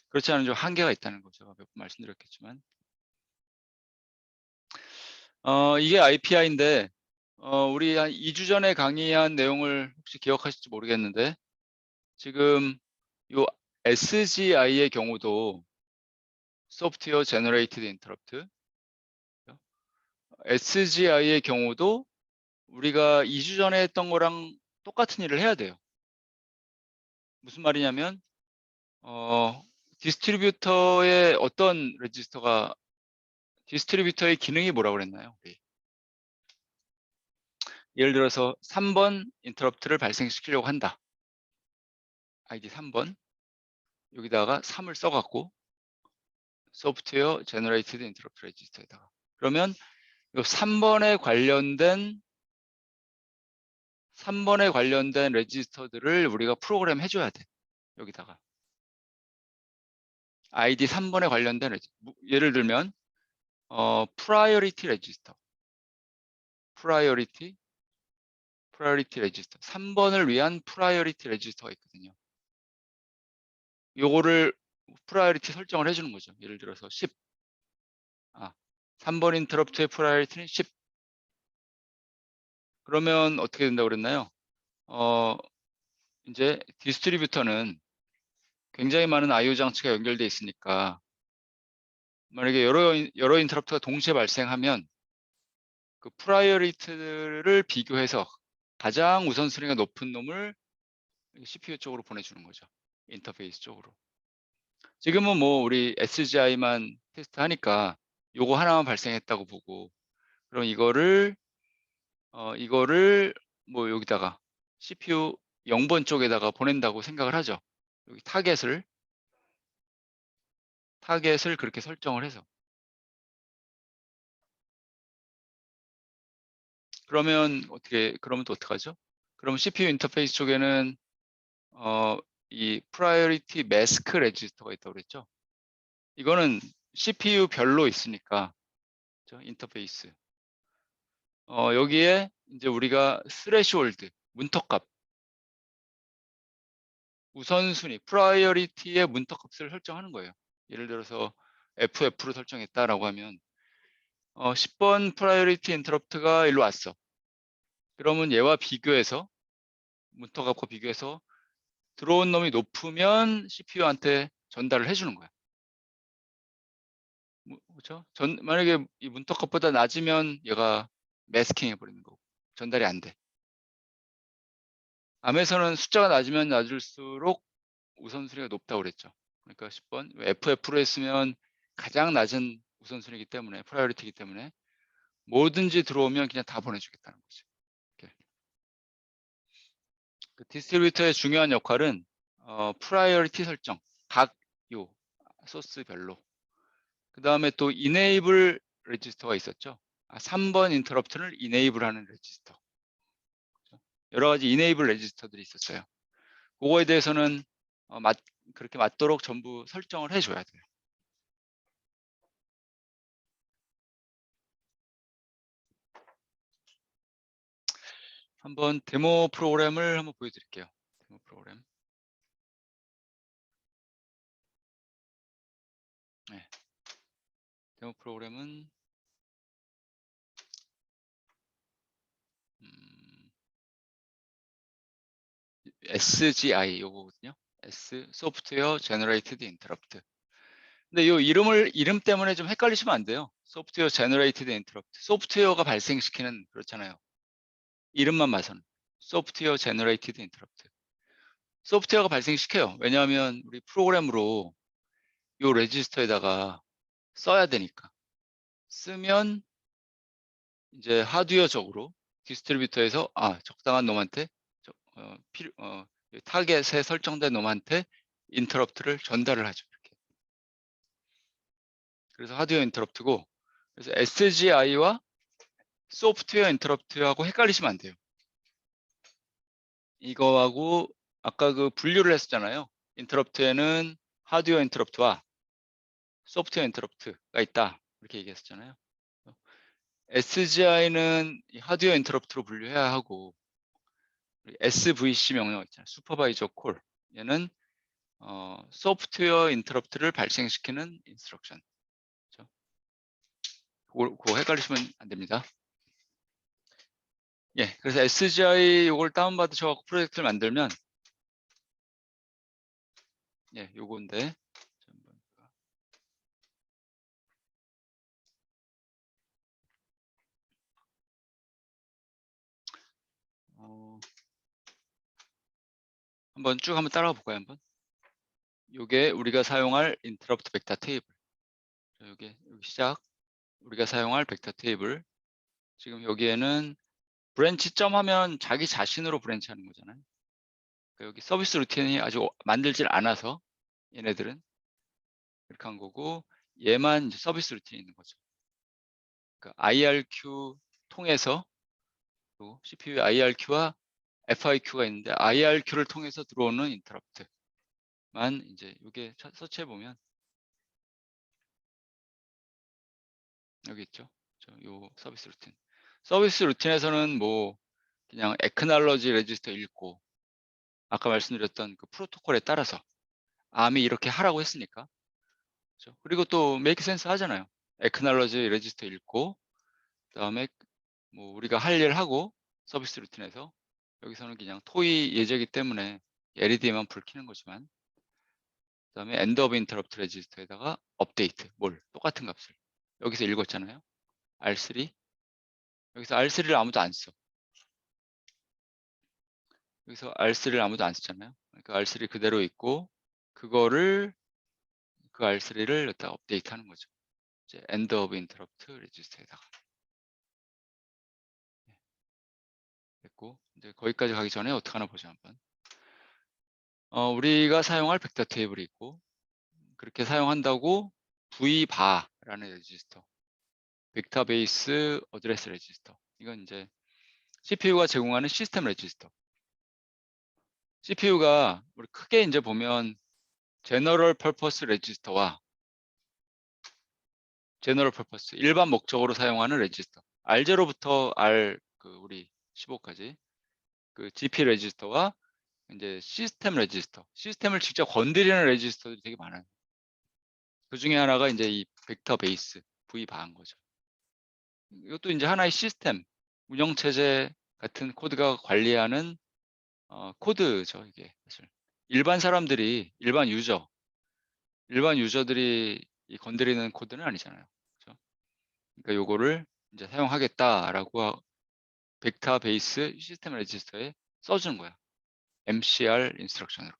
[SPEAKER 1] 그렇지 않은 좀 한계가 있다는 거 제가 몇 번 말씀드렸겠지만 이게 IPI인데 우리 한 2주 전에 강의한 내용을 혹시 기억하실지 모르겠는데 지금 요 SGI의 경우도 소프트웨어 제너레이티드 인터럽트 SGI의 경우도 우리가 2주 전에 했던 거랑 똑같은 일을 해야 돼요. 무슨 말이냐면 디스트리뷰터의 어떤 레지스터가 디스트리뷰터의 기능이 뭐라고 그랬나요? 우리? 예를 들어서 3번 인터럽트를 발생시키려고 한다. 아이디 3번 여기다가 3을 써갖고 소프트웨어 제너레이티드 인터럽트 레지스터에다가 그러면 이 3번에 관련된 레지스터들을 우리가 프로그램 해줘야 돼. 여기다가 아이디 3번에 관련된 예를 들면 프라이어리티 레지스터 프라이어리티 레지스터 3번을 위한 프라이어리티 레지스터가 있거든요. 요거를 프라이어리티 설정을 해주는 거죠. 예를 들어서 10 3번 인터럽트의 프라이어리티는 10 그러면 어떻게 된다고 그랬나요? 이제 디스트리뷰터는 굉장히 많은 IO 장치가 연결돼 있으니까 만약에 여러 인터럽트가 동시에 발생하면 그 프라이어리티를 비교해서 가장 우선순위가 높은 놈을 CPU 쪽으로 보내주는 거죠. 인터페이스 쪽으로. 지금은 뭐 우리 SGI만 테스트하니까 요거 하나만 발생했다고 보고 그럼 이거를 뭐 여기다가 CPU 0번 쪽에다가 보낸다고 생각을 하죠. 여기 타겟을 그렇게 설정을 해서 그러면 또 어떡하죠? 그럼 CPU 인터페이스 쪽에는 이 프라이어리티 매스크 레지스터가 있다고 그랬죠? 이거는 CPU 별로 있으니까 인터페이스 여기에 이제 우리가 스레시홀드 문턱값 우선순위 프라이어리티의 문턱값을 설정하는 거예요. 예를 들어서 FF로 설정했다라고 하면 10번 프라이어리티 인터럽트가 일로 왔어. 그러면 얘와 비교해서 문턱값과 비교해서 들어온 놈이 높으면 CPU한테 전달을 해주는 거야. 그렇죠? 만약에 이 문턱값보다 낮으면 얘가 매스킹 해버리는 거고 전달이 안 돼. 암에서는 숫자가 낮으면 낮을수록 우선순위가 높다고 그랬죠. 그러니까 10번 FF로 했으면 가장 낮은 우선순위이기 때문에 프라이어리티이기 때문에 뭐든지 들어오면 그냥 다 보내주겠다는 거죠. 이렇게. 그 디스트리뷰터의 중요한 역할은 프라이어리티 설정 각 요 소스별로 그 다음에 또 enable 레지스터가 있었죠. 3번 인터럽트를 enable 하는 레지스터 여러 가지 enable 레지스터들이 있었어요. 그거에 대해서는 그렇게 맞도록 전부 설정을 해줘야 돼요. 한번 데모 프로그램을 한번 보여드릴게요. 데모 프로그램. 네. 데모 프로그램은 SGI 요거거든요. S 소프트웨어 제너레이티드 인터럽트. 근데 요 이름 때문에 좀 헷갈리시면 안 돼요. 소프트웨어 제너레이티드 인터럽트. 소프트웨어가 발생시키는 그렇잖아요. 이름만 봐서는. 소프트웨어 제너레이티드 인터럽트. 소프트웨어가 발생시켜요. 왜냐하면 우리 프로그램으로 요 레지스터에다가 써야 되니까. 쓰면 이제 하드웨어적으로 디스트리뷰터에서 적당한 놈한테 타겟에 설정된 놈한테 인터럽트를 전달을 하죠. 이렇게. 그래서 하드웨어 인터럽트고, 그래서 SGI와 소프트웨어 인터럽트하고 헷갈리시면 안 돼요. 이거하고 아까 그 분류를 했었잖아요. 인터럽트에는 하드웨어 인터럽트와 소프트웨어 인터럽트가 있다. 이렇게 얘기했었잖아요. SGI는 하드웨어 인터럽트로 분류해야 하고, SVC 명령 있잖아요. 슈퍼바이저 콜. 얘는 소프트웨어 인터럽트를 발생시키는 인스트럭션. 그렇죠? 그거 헷갈리시면 안 됩니다. 예, 그래서 SGI 요걸 다운받으셔서 프로젝트를 만들면, 예, 요건데, 한번 따라가 볼까요, 한번? 요게 우리가 사용할 인터럽트 벡터 테이블. 여기 시작. 우리가 사용할 벡터 테이블. 지금 여기에는 브랜치 점 하면 자기 자신으로 브랜치 하는 거잖아요. 그러니까 여기 서비스 루틴이 아직 만들질 않아서 얘네들은 이렇게 한 거고, 얘만 이제 서비스 루틴이 있는 거죠. 그러니까 IRQ 통해서 또 CPU에 IRQ와 FIQ가 있는데 IRQ를 통해서 들어오는 인터럽트만 이제 이게 서치해 보면 여기 있죠. 요 서비스 루틴. 서비스 루틴에서는 뭐 그냥 액날러지 레지스터 읽고, 아까 말씀드렸던 그 프로토콜에 따라서 암이 이렇게 하라고 했으니까. 그렇죠? 그리고 또 메이크 센스 하잖아요. 액날러지 레지스터 읽고, 그다음에 뭐 우리가 할 일 하고, 서비스 루틴에서 여기서는 그냥 토이 예제이기 때문에 LED만 불 켜는 거지만, 그다음에 엔드 오브 인터럽트 레지스터에다가 업데이트 똑같은 값을 여기서 읽었잖아요. R3. 여기서 R3를 아무도 안 써. 여기서 R3를 아무도 안 쓰잖아요. 그러니까 R3 그대로 있고, 그 R3를 여기다 업데이트 하는 거죠. 이제 end of interrupt register에다가. 됐고, 이제 거기까지 가기 전에 어떻게 하나 보자 한번. 우리가 사용할 벡터 테이블이 있고, 그렇게 사용한다고 vbar라는 레지스터, 벡터 베이스 어드레스 레지스터. 이건 이제 CPU가 제공하는 시스템 레지스터. CPU가 우리 크게 이제 보면 제너럴 퍼포스 레지스터와 제너럴 퍼포스 일반 목적으로 사용하는 레지스터. R0부터 우리 15까지 그 GP 레지스터와 이제 시스템 레지스터. 시스템을 직접 건드리는 레지스터들이 되게 많아요. 그 중에 하나가 이제 이 벡터 베이스 V바인 거죠. 이것도 이제 하나의 시스템, 운영체제 같은 코드가 관리하는 코드죠, 이게 사실. 일반 유저들이 이 건드리는 코드는 아니잖아요. 그렇죠? 그러니까 요거를 이제 사용하겠다라고 벡터 베이스 시스템 레지스터에 써주는 거야. MCR 인스트럭션으로.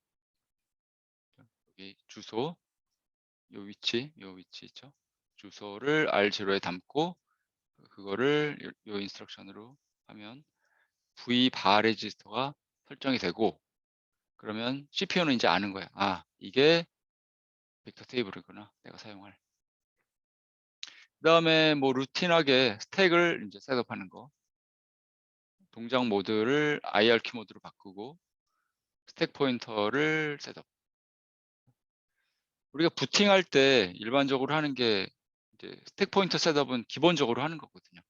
[SPEAKER 1] 여기 주소, 요 위치 있죠. 주소를 R0에 담고 그거를 요 인스트럭션으로 하면 V 레지스터가 설정이 되고, 그러면 CPU는 이제 아는 거야. 이게 벡터 테이블이구나. 내가 사용할. 그다음에 뭐 루틴하게 스택을 이제 셋업하는 거. 동작 모드를 IRQ 모드로 바꾸고 스택 포인터를 셋업. 우리가 부팅할 때 일반적으로 하는 게 이제 스택 포인터 셋업은 기본적으로 하는 거거든요.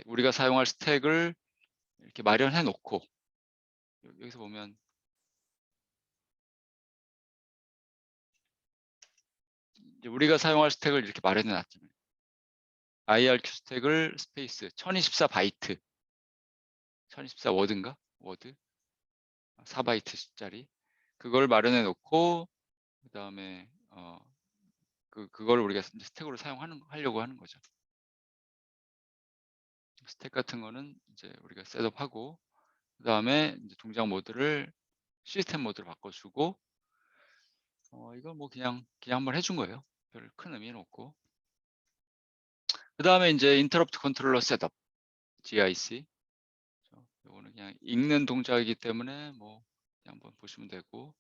[SPEAKER 1] 우리가 사용할 스택을 이렇게 마련해 놓고, 여기서 보면 이제 우리가 사용할 스택을 이렇게 마련해 놨잖아요. IRQ 스택을 스페이스 1024 바이트, 1024 워드인가? 워드 4바이트짜리 그걸 마련해 놓고 그다음에 그걸 우리가 이제 스택으로 하려고 하는 거죠. 스택 같은 거는 이제 우리가 셋업하고 그다음에 이제 동작 모드를 시스템 모드로 바꿔주고 이건 뭐 그냥 한번 해준 거예요. 별 큰 의미는 없고. 그다음에 이제 인터럽트 컨트롤러 셋업 GIC. 이거는 그냥 읽는 동작이기 때문에 뭐 그냥 한번 보시면 되고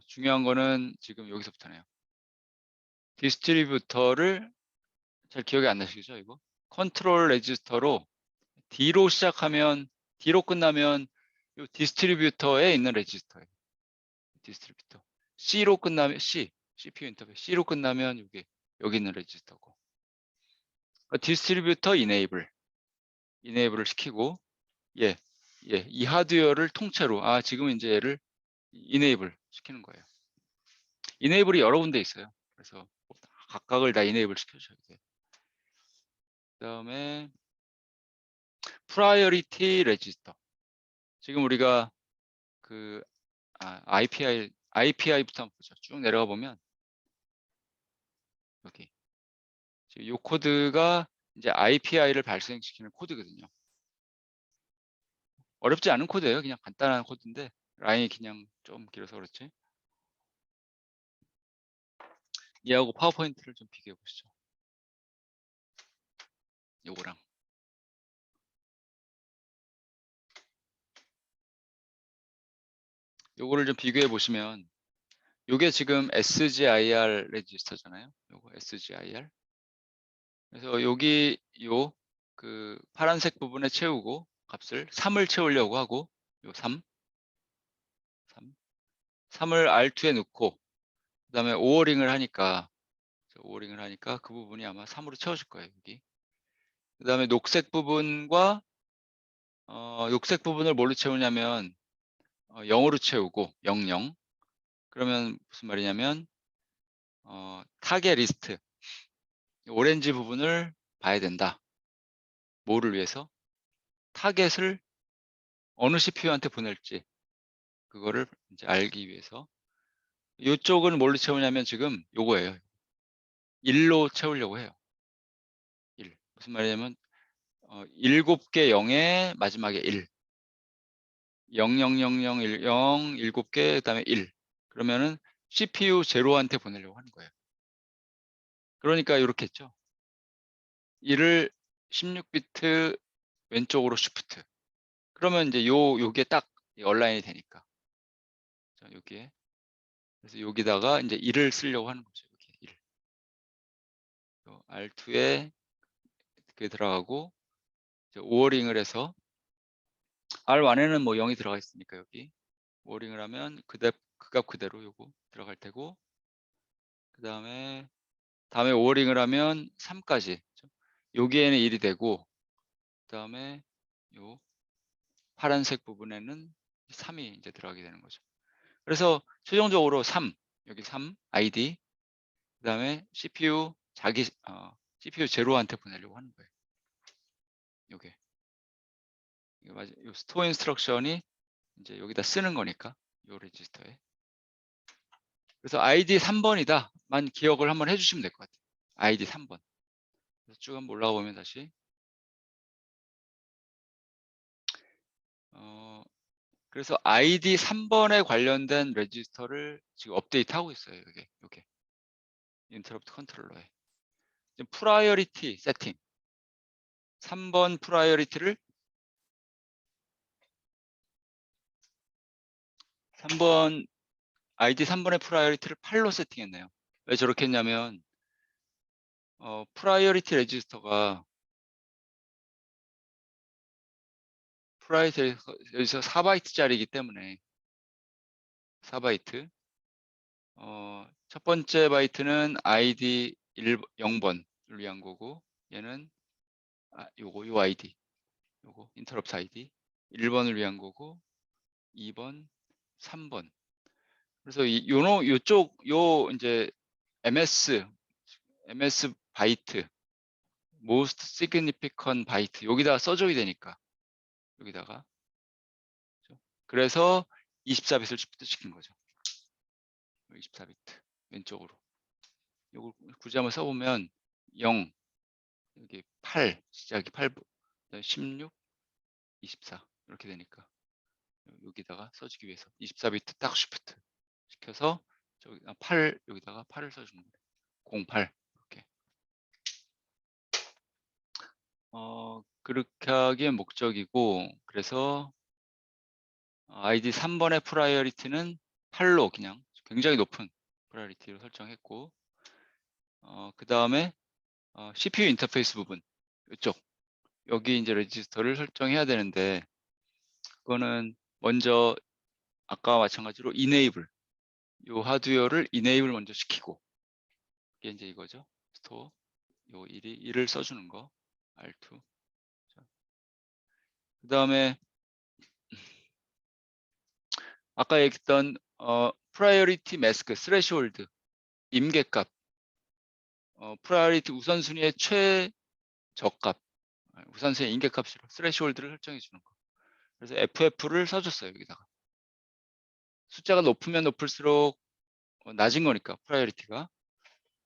[SPEAKER 1] 중요한 거는 지금 여기서부터네요. 디스트리뷰터를 잘 기억이 안 나시죠? 이거 컨트롤 레지스터로 D로 시작하면 D로 끝나면 이 디스트리뷰터에 있는 레지스터예요. 디스트리뷰터. C로 끝나면 CPU 인터페이스 C로 끝나면 여기 있는 레지스터고. 디스트리뷰터 이네이블을 시키고 이 하드웨어를 통째로 지금은 이제 얘를 이네이블 시키는 거예요. 이네이블이 여러 군데 있어요. 그래서 각각을 다 이네이블 시켜줘야 돼요. 그다음에 프라이어리티 레지스터. 지금 우리가 그 IPI부터 한번 보죠. 쭉 내려가 보면 여기 지금 이 코드가 이제 IPI를 발생시키는 코드거든요. 어렵지 않은 코드예요. 그냥 간단한 코드인데 라인이 그냥 좀 길어서 그렇지. 얘하고 파워포인트를 좀 비교해 보시죠. 요거랑. 요거를 좀 비교해 보시면 요게 지금 SGIR 레지스터잖아요. 요거 SGIR. 그래서 여기 그 파란색 부분에 채우고 값을 3을 채우려고 하고 요 3을 R2에 넣고 그다음에 오어링을 하니까 그 부분이 아마 3으로 채워질 거예요. 여기. 그다음에 녹색 부분과 녹색 부분을 뭘로 채우냐면 0으로 채우고 00. 그러면 무슨 말이냐면 타겟 리스트 오렌지 부분을 봐야 된다. 뭐를 위해서? 타겟을 어느 CPU한테 보낼지 그거를 이제 알기 위해서. 이쪽은 뭘로 채우냐면 지금 요거예요. 1로 채우려고 해요. 1. 무슨 말이냐면 7개 0에 마지막에 1. 000010 7개 그다음에 1. 그러면은 CPU 제로한테 보내려고 하는 거예요. 그러니까 이렇게 했죠. 1을 16비트 왼쪽으로 쉬프트. 그러면 이제 요게 딱 얼라인이 되니까. 자, 여기에. 그래서 여기다가 이제 1을 쓰려고 하는 거죠. 여기 1. R2에 그게 들어가고 오어링을 해서 R1에는 뭐 0이 들어가 있으니까 여기 오어링을 하면 그 값 그대로 요거 들어갈 테고 다음에 오어링을 하면 3까지 여기에는 1이 되고 그 다음에 요 파란색 부분에는 3이 이제 들어가게 되는 거죠. 그래서 최종적으로 3 여기 3 ID 그 다음에 CPU CPU 제로한테 보내려고 하는 거예요. 요게 요 스토어 인스트럭션이 이제 여기다 쓰는 거니까 요 레지스터에. 그래서 ID 3번이다만 기억을 한번 해주시면 될 것 같아요. ID 3번. 그래서 쭉 한번 올라가 보면 다시 그래서 ID 3번에 관련된 레지스터를 지금 업데이트하고 있어요. 요게 인터럽트 컨트롤러에. 지금 프라이어리티 세팅 3번 프라이어리티를 3번 ID 3번의 프라이어리티를 8로 세팅했네요. 왜 저렇게 했냐면 프라이어리티 레지스터가 여기서 4바이트짜리이기 때문에 4바이트 첫 번째 바이트는 ID 0번을 위한 거고 얘는 요 ID 요거 인터럽트 ID 1번을 위한 거고 2번 3번 그래서 요쪽 이제 ms 바이트, most significant 바이트 여기다가 써줘야 되니까 여기다가. 그래서 24비트를 시킨 거죠. 24비트 왼쪽으로. 이걸 굳이 한번 써보면 0, 여기 8, 시작이 8, 16, 24 이렇게 되니까 여기다가 써주기 위해서 24비트 딱 쉬프트 시켜서 저기 8 여기다가 8을 써주는 거예요. 08 이렇게. 그렇게 하기에 목적이고, 그래서 아이디 3번의 프라이어리티는 8로 그냥 굉장히 높은 프라이어리티로 설정했고, 그 다음에 CPU 인터페이스 부분 이쪽 여기 이제 레지스터를 설정해야 되는데, 그거는 먼저 아까와 마찬가지로 enable 요 하드웨어를 enable 먼저 시키고, 이게 이제 이거죠. 스토어 요 1을 써주는 거 R2. 그 다음에 아까 얘기했던 프라이어리티 매스크 스레시홀드 임계값, 프라이어리티 우선순위의 최저값, 우선순위 임계값으로 스레시홀드를 설정해 주는 거. 그래서 FF를 써줬어요. 여기다가 숫자가 높으면 높을수록 낮은 거니까 프라이어리티가,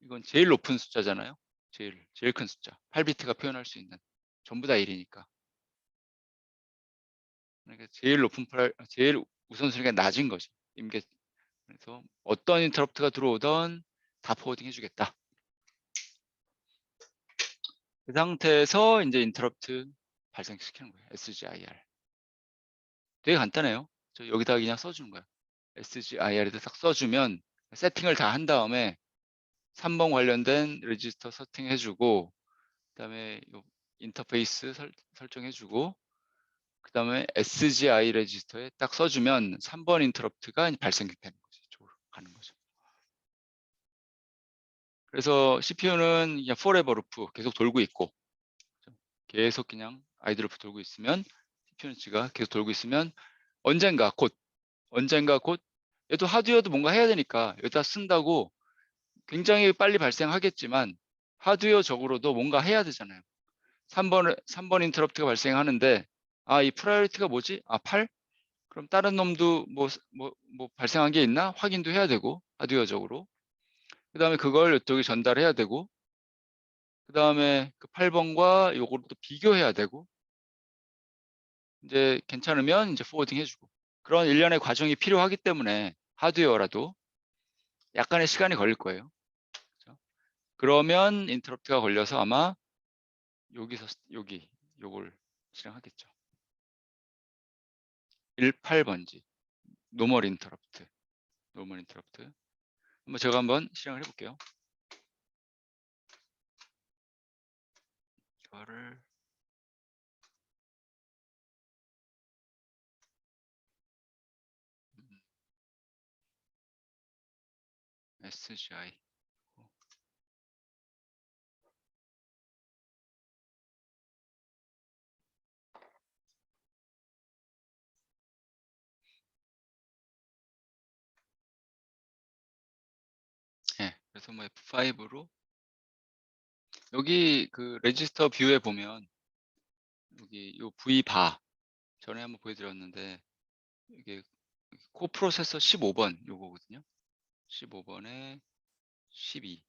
[SPEAKER 1] 이건 제일 높은 숫자잖아요. 제일 큰 숫자 8비트가 표현할 수 있는, 전부 다 1이니까. 그러니까 제일 우선순위가 낮은 거죠. 임계. 그래서 어떤 인터럽트가 들어오던 다 포워딩 해주겠다. 그 상태에서 이제 인터럽트 발생시키는 거예요. SGIR. 되게 간단해요. 저 여기다가 그냥 써주는 거예요. SGIR에다 딱 써주면 세팅을 다 한 다음에 3번 관련된 레지스터 세팅해주고, 그다음에 인터페이스 설정해주고, 그다음에 SGI 레지스터에 딱 써주면 3번 인터럽트가 발생되는 거죠. 이쪽으로 가는 거죠. 그래서 CPU는 그냥 forever loop 계속 돌고 있고, 계속 그냥 아이들 루프 돌고 있으면, CPU가 계속 돌고 있으면 언젠가 곧 얘도 하드웨어도 뭔가 해야 되니까 여기다 쓴다고 굉장히 빨리 발생하겠지만 하드웨어적으로도 뭔가 해야 되잖아요. 3번 인터럽트가 발생하는데, 이 프라이어리티가 뭐지? 8? 그럼 다른 놈도 뭐 발생한 게 있나? 확인도 해야 되고, 하드웨어적으로. 그 다음에 그걸 이쪽에 전달해야 되고, 그 다음에 그 8번과 요거를 또 비교해야 되고, 이제 괜찮으면 이제 포워딩 해주고, 그런 일련의 과정이 필요하기 때문에 하드웨어라도 약간의 시간이 걸릴 거예요. 그렇죠? 그러면 인터럽트가 걸려서 아마 여기서 요걸 실행하겠죠. 18번지 노멀 인터럽트. 제가 한번 실행을 해볼게요. 이거를 SGI. 네, 그래서 뭐 F5로 여기 그 레지스터 뷰에 보면 여기 요 V 바 전에 한번 보여드렸는데, 이게 코 프로세서 15번 요거거든요. 15번에 12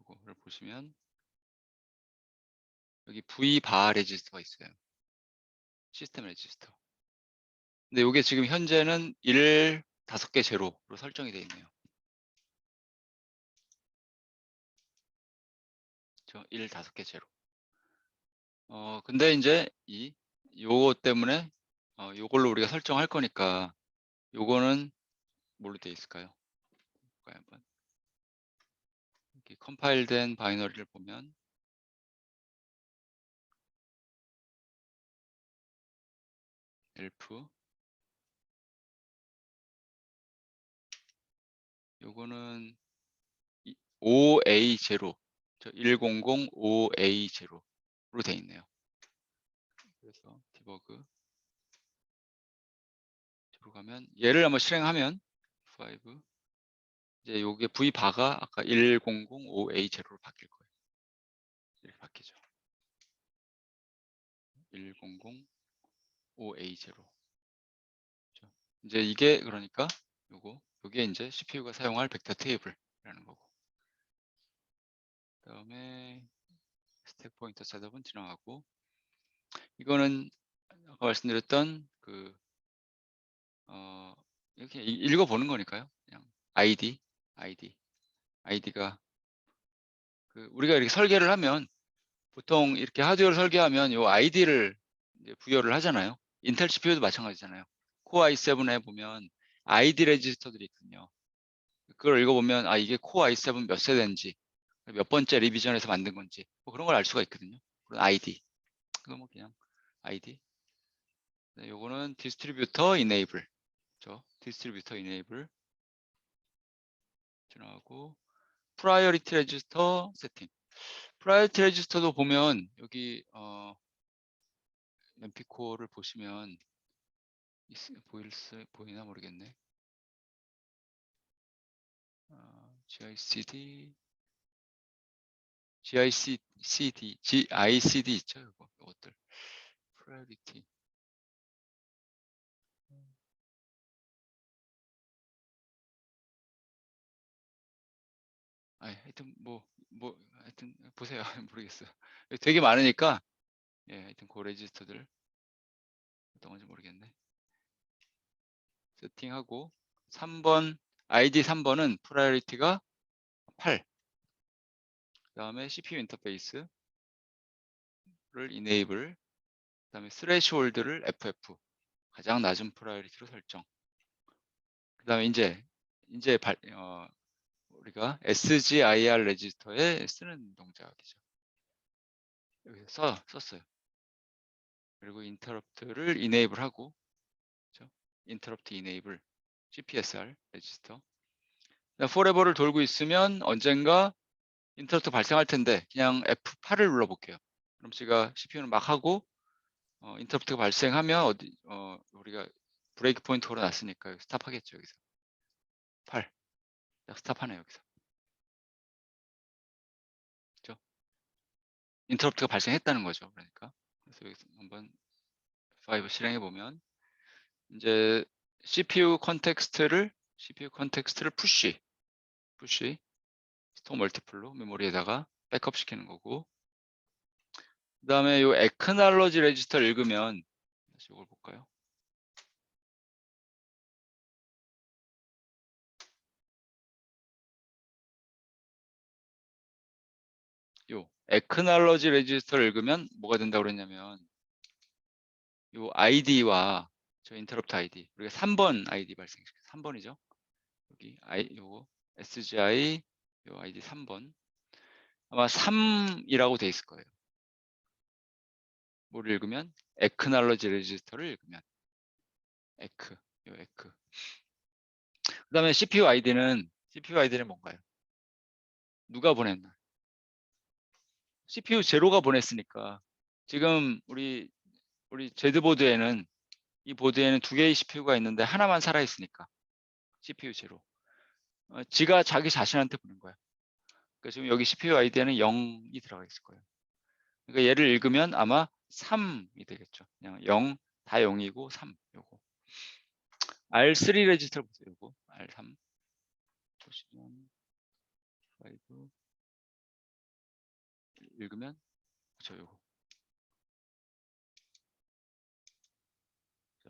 [SPEAKER 1] 요거를 보시면 여기 V 바 레지스터가 있어요. 시스템 레지스터. 근데 요게 지금 현재는 5개 제로로 설정이 되어 있네요. 5개 제로. 근데 이제 요거 때문에 요걸로 우리가 설정할 거니까 요거는 뭘로 되어 있을까요? 볼까요, 한번. 이렇게 컴파일된 바이너리를 보면 elf 요거는 5A0 1005A0로 되어 있네요. 그래서 디버그 들어가면 얘를 한번 실행하면 5 이제 요게 V 바가 아까 1005A0로 바뀔 거예요. 이렇게 바뀌죠. 1005A0. 이제 이게 그러니까 요게 이제 CPU가 사용할 벡터 테이블이라는 거고. 그다음에 스택 포인터 셋업은 지나가고, 이거는 아까 말씀드렸던 그 이렇게 읽어보는 거니까요. 그냥 아이디가 그 우리가 이렇게 설계를 하면 보통 이렇게 하드웨어를 설계하면 요 아이디를 부여를 하잖아요. 인텔 CPU도 마찬가지잖아요. 코어 i7에 보면 아이디 레지스터들이 있거든요. 그걸 읽어보면 아 이게 코어 i7 몇 세대인지 몇 번째 리비전에서 만든 건지 뭐 그런 걸 알 수가 있거든요. 그런 아이디. 그거 뭐 그냥 아이디. 네, 요거는 디스트리뷰터 이네이블. 디스트리뷰터 이네이블 지나가고, 프라이어리티 레지스터 세팅. 프라이어리티 레지스터도 보면 여기 램피코어를 보시면 보이나 모르겠네. GICD 있죠, 이것들. 프라이어리티. 하여튼 하여튼 보세요. 모르겠어요. 되게 많으니까 하여튼 그 레지스터들 어떤 건지 모르겠네. 세팅하고 3번 아이디 3번은 프라이어리티가 8. 그다음에 CPU 인터페이스를 이네이블. 그다음에 스레시홀드를 FF. 가장 낮은 프라이어리티로 설정. 그다음에 이제 우리가 SGIR 레지스터에 쓰는 동작이죠. 여기서 썼어요. 그리고 인터럽트를 이네이블 하고, 그렇죠? 인터럽트 이네이블 CPSR 레지스터. forever를 돌고 있으면 언젠가 인터럽트 발생할 텐데 그냥 F8을 눌러볼게요. 그럼 제가 CPU는 막 하고 인터럽트가 발생하면 우리가 브레이크 포인트 걸어놨으니까 스탑하겠죠. 여기서 8. 딱 스탑하네요. 여기서. 그렇죠? 인터럽트가 발생했다는 거죠. 그러니까. 그래서 여기서 한번 5 실행해 보면 이제 CPU 컨텍스트를 푸시 스토어 멀티플로 메모리에다가 백업 시키는 거고, 그 다음에 이 에크날러지 레지스터를 읽으면 다시 이걸 볼까요? 요 에크날러지 레지스터를 읽으면 뭐가 된다고 그랬냐면 요 아이디와 저 인터럽트 아이디, 우리가 3번 아이디 발생시켜 3번이죠. 여기 요거 SGI 요 아이디 3번 아마 3이라고 돼 있을 거예요. 뭐를 읽으면 에크날러지 레지스터를 읽으면 에크. 그다음에 CPU 아이디는 뭔가요? 누가 보냈나? CPU 제로가 보냈으니까 지금 우리 제드보드에는 이 보드에는 두 개의 CPU가 있는데 하나만 살아 있으니까 CPU 제로. 지가 자기 자신한테 보낸 거야. 그러니까 지금 여기 CPU 아이디에는 0이 들어가 있을 거예요. 그러니까 얘를 읽으면 아마 3이 되겠죠. 그냥 0, 다 0이고 3 요거. R3 레지스터 보세요. 요거 R3 보시면 5 읽으면 요거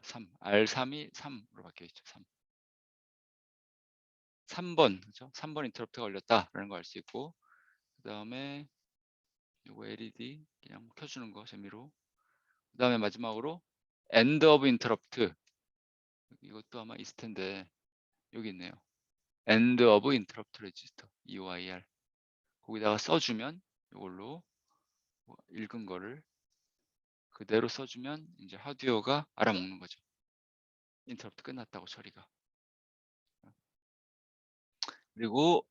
[SPEAKER 1] 3 R3이 3으로 바뀌어 있죠. 3번 그죠? 3번 인터럽트가 걸렸다라는 걸 알 수 있고, 그 다음에 요거 LED 그냥 켜주는 거 재미로. 그 다음에 마지막으로 end of interrupt. 이것도 아마 있을 텐데 여기 있네요. end of interrupt register EOIR. 거기다가 써주면 이걸로 읽은 거를 그대로 써주면 이제 하드웨어가 알아먹는 거죠. 인터럽트 끝났다고 처리가. 그리고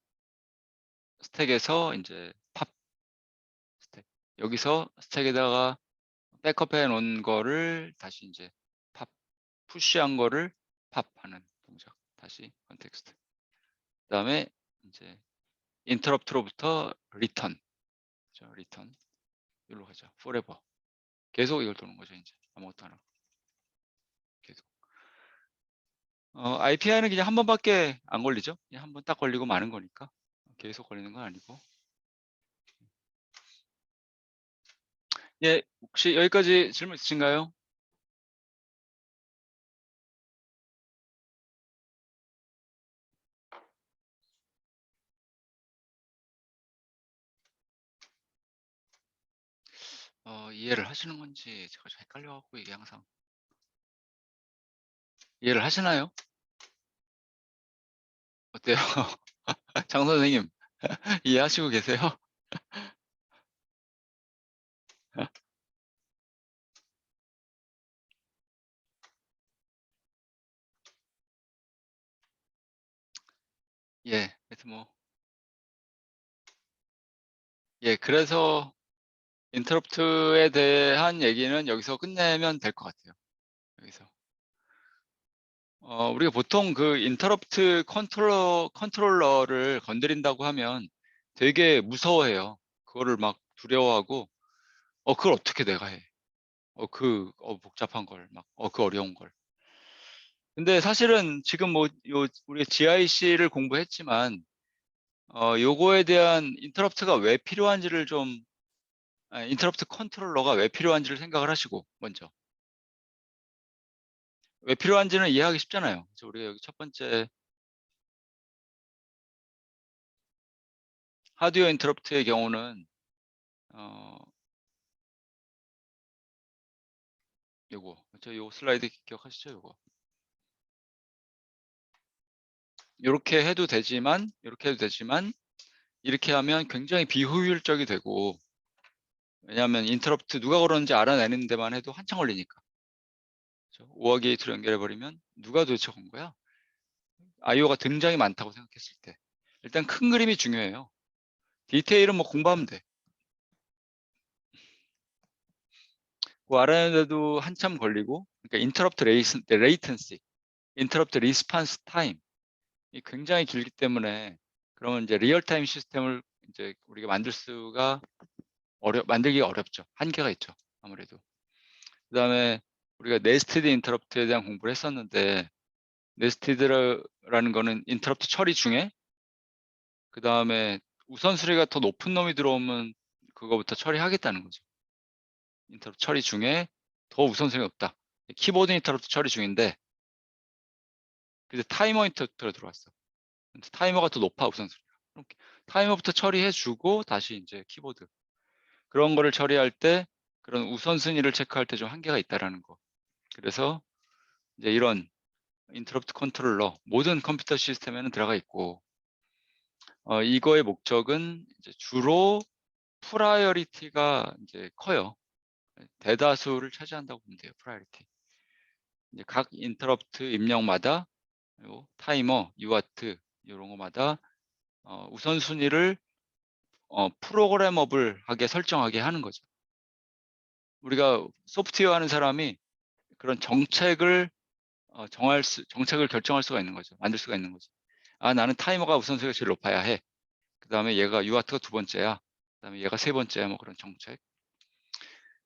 [SPEAKER 1] 스택에서 이제 팝 스택. 여기서 스택에다가 백업해 놓은 거를 다시 이제 푸시한 거를 팝하는 동작. 다시 컨텍스트. 그다음에 이제 interrupt로부터 return, 그죠? return 여기로 가죠. forever. 계속 이걸 도는 거죠. 이제 아무것도 안 하고 계속. IPI는 그냥 한 번밖에 안 걸리죠. 그냥 한 번 딱 걸리고 마는 거니까 계속 걸리는 건 아니고. 예, 혹시 여기까지 질문 있으신가요? 이해를 하시는 건지 제가 좀 헷갈려갖고 이게 항상. 이해를 하시나요? 어때요? 장 선생님 이해하시고 계세요? 예, 하여튼 뭐, 예, 그래서 인터럽트에 대한 얘기는 여기서 끝내면 될 것 같아요. 여기서. 우리가 보통 그 인터럽트 컨트롤러를 건드린다고 하면 되게 무서워해요. 그거를 막 두려워하고, 그걸 어떻게 내가 해? 복잡한 걸, 그 어려운 걸. 근데 사실은 지금 뭐, 우리가 GIC를 공부했지만, 요거에 대한 인터럽트가 왜 필요한지를 좀, 인터럽트 컨트롤러가 왜 필요한지를 생각을 하시고, 먼저. 왜 필요한지는 이해하기 쉽잖아요. 그래서 우리가 여기 첫 번째 하드웨어 인터럽트의 경우는, 어, 요 슬라이드 기억하시죠? 이렇게 해도 되지만, 이렇게 하면 굉장히 비효율적이 되고, 왜냐하면 인터럽트 누가 걸었는지 알아내는 데만 해도 한참 걸리니까. 5와 게이트로 연결해버리면 누가 도대체 건 거야? IO가 굉장히 많다고 생각했을 때. 일단 큰 그림이 중요해요. 디테일은 뭐 공부하면 돼. 그 알아내는데도 한참 걸리고, 그러니까 인터럽트 레이턴시, 인터럽트 리스판스 타임 이 굉장히 길기 때문에 그러면 이제 리얼타임 시스템을 이제 우리가 만들기가 어렵죠. 한계가 있죠. 아무래도. 그다음에 우리가 네스티드 인터럽트에 대한 공부를 했었는데 네스티드라는 거는 인터럽트 처리 중에 그다음에 우선순위가 더 높은 놈이 들어오면 그거부터 처리하겠다는 거죠. 인터럽트 처리 중에 더 우선순위가 높다. 키보드 인터럽트 처리 중인데 그래서 타이머 인터럽트가 들어왔어. 근데 타이머가 더 높아 우선순위가. 그럼 타이머부터 처리해주고 다시 이제 키보드 그런 거를 처리할 때 그런 우선순위를 체크할 때 좀 한계가 있다라는 거. 그래서 이제 이런 인터럽트 컨트롤러 모든 컴퓨터 시스템에는 들어가 있고 이거의 목적은 이제 주로 프라이어리티가 이제 커요. 대다수를 차지한다고 보면 돼요. 프라이어리티. 이제 각 인터럽트 입력마다 요 타이머, UART 이런 거마다 우선순위를 프로그래머블하게 설정하게 하는 거죠. 우리가 소프트웨어 하는 사람이 그런 정책을 결정할 수가 있는 거죠. 만들 수가 있는 거죠. 나는 타이머가 우선순위가 제일 높아야 해. 그 다음에 얘가 UART가 두 번째야. 그 다음에 얘가 세 번째야. 뭐 그런 정책.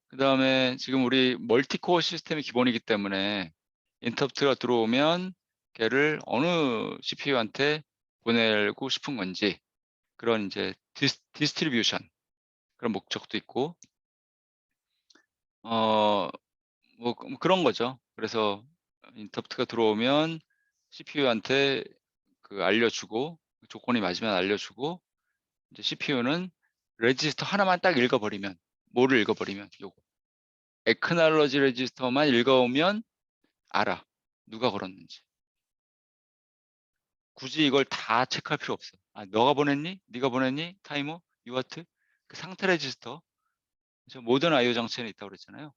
[SPEAKER 1] 그 다음에 지금 우리 멀티코어 시스템이 기본이기 때문에 인터프트가 들어오면 걔를 어느 CPU한테 보내고 싶은 건지 그런 이제 디스트리뷰션 그런 목적도 있고 뭐 그런 거죠. 그래서 인터프트가 들어오면 CPU한테 그 알려주고 조건이 맞으면 알려주고 이제 CPU는 레지스터 하나만 딱 읽어버리면 뭐를 읽어버리면 요거 에크날러지 레지스터만 읽어오면 알아 누가 걸었는지 굳이 이걸 다 체크할 필요 없어. 너가 보냈니? 네가 보냈니? 타이머? 유아트? 그 상태 레지스터 그래서 모든 IO 장치에는 있다고 그랬잖아요.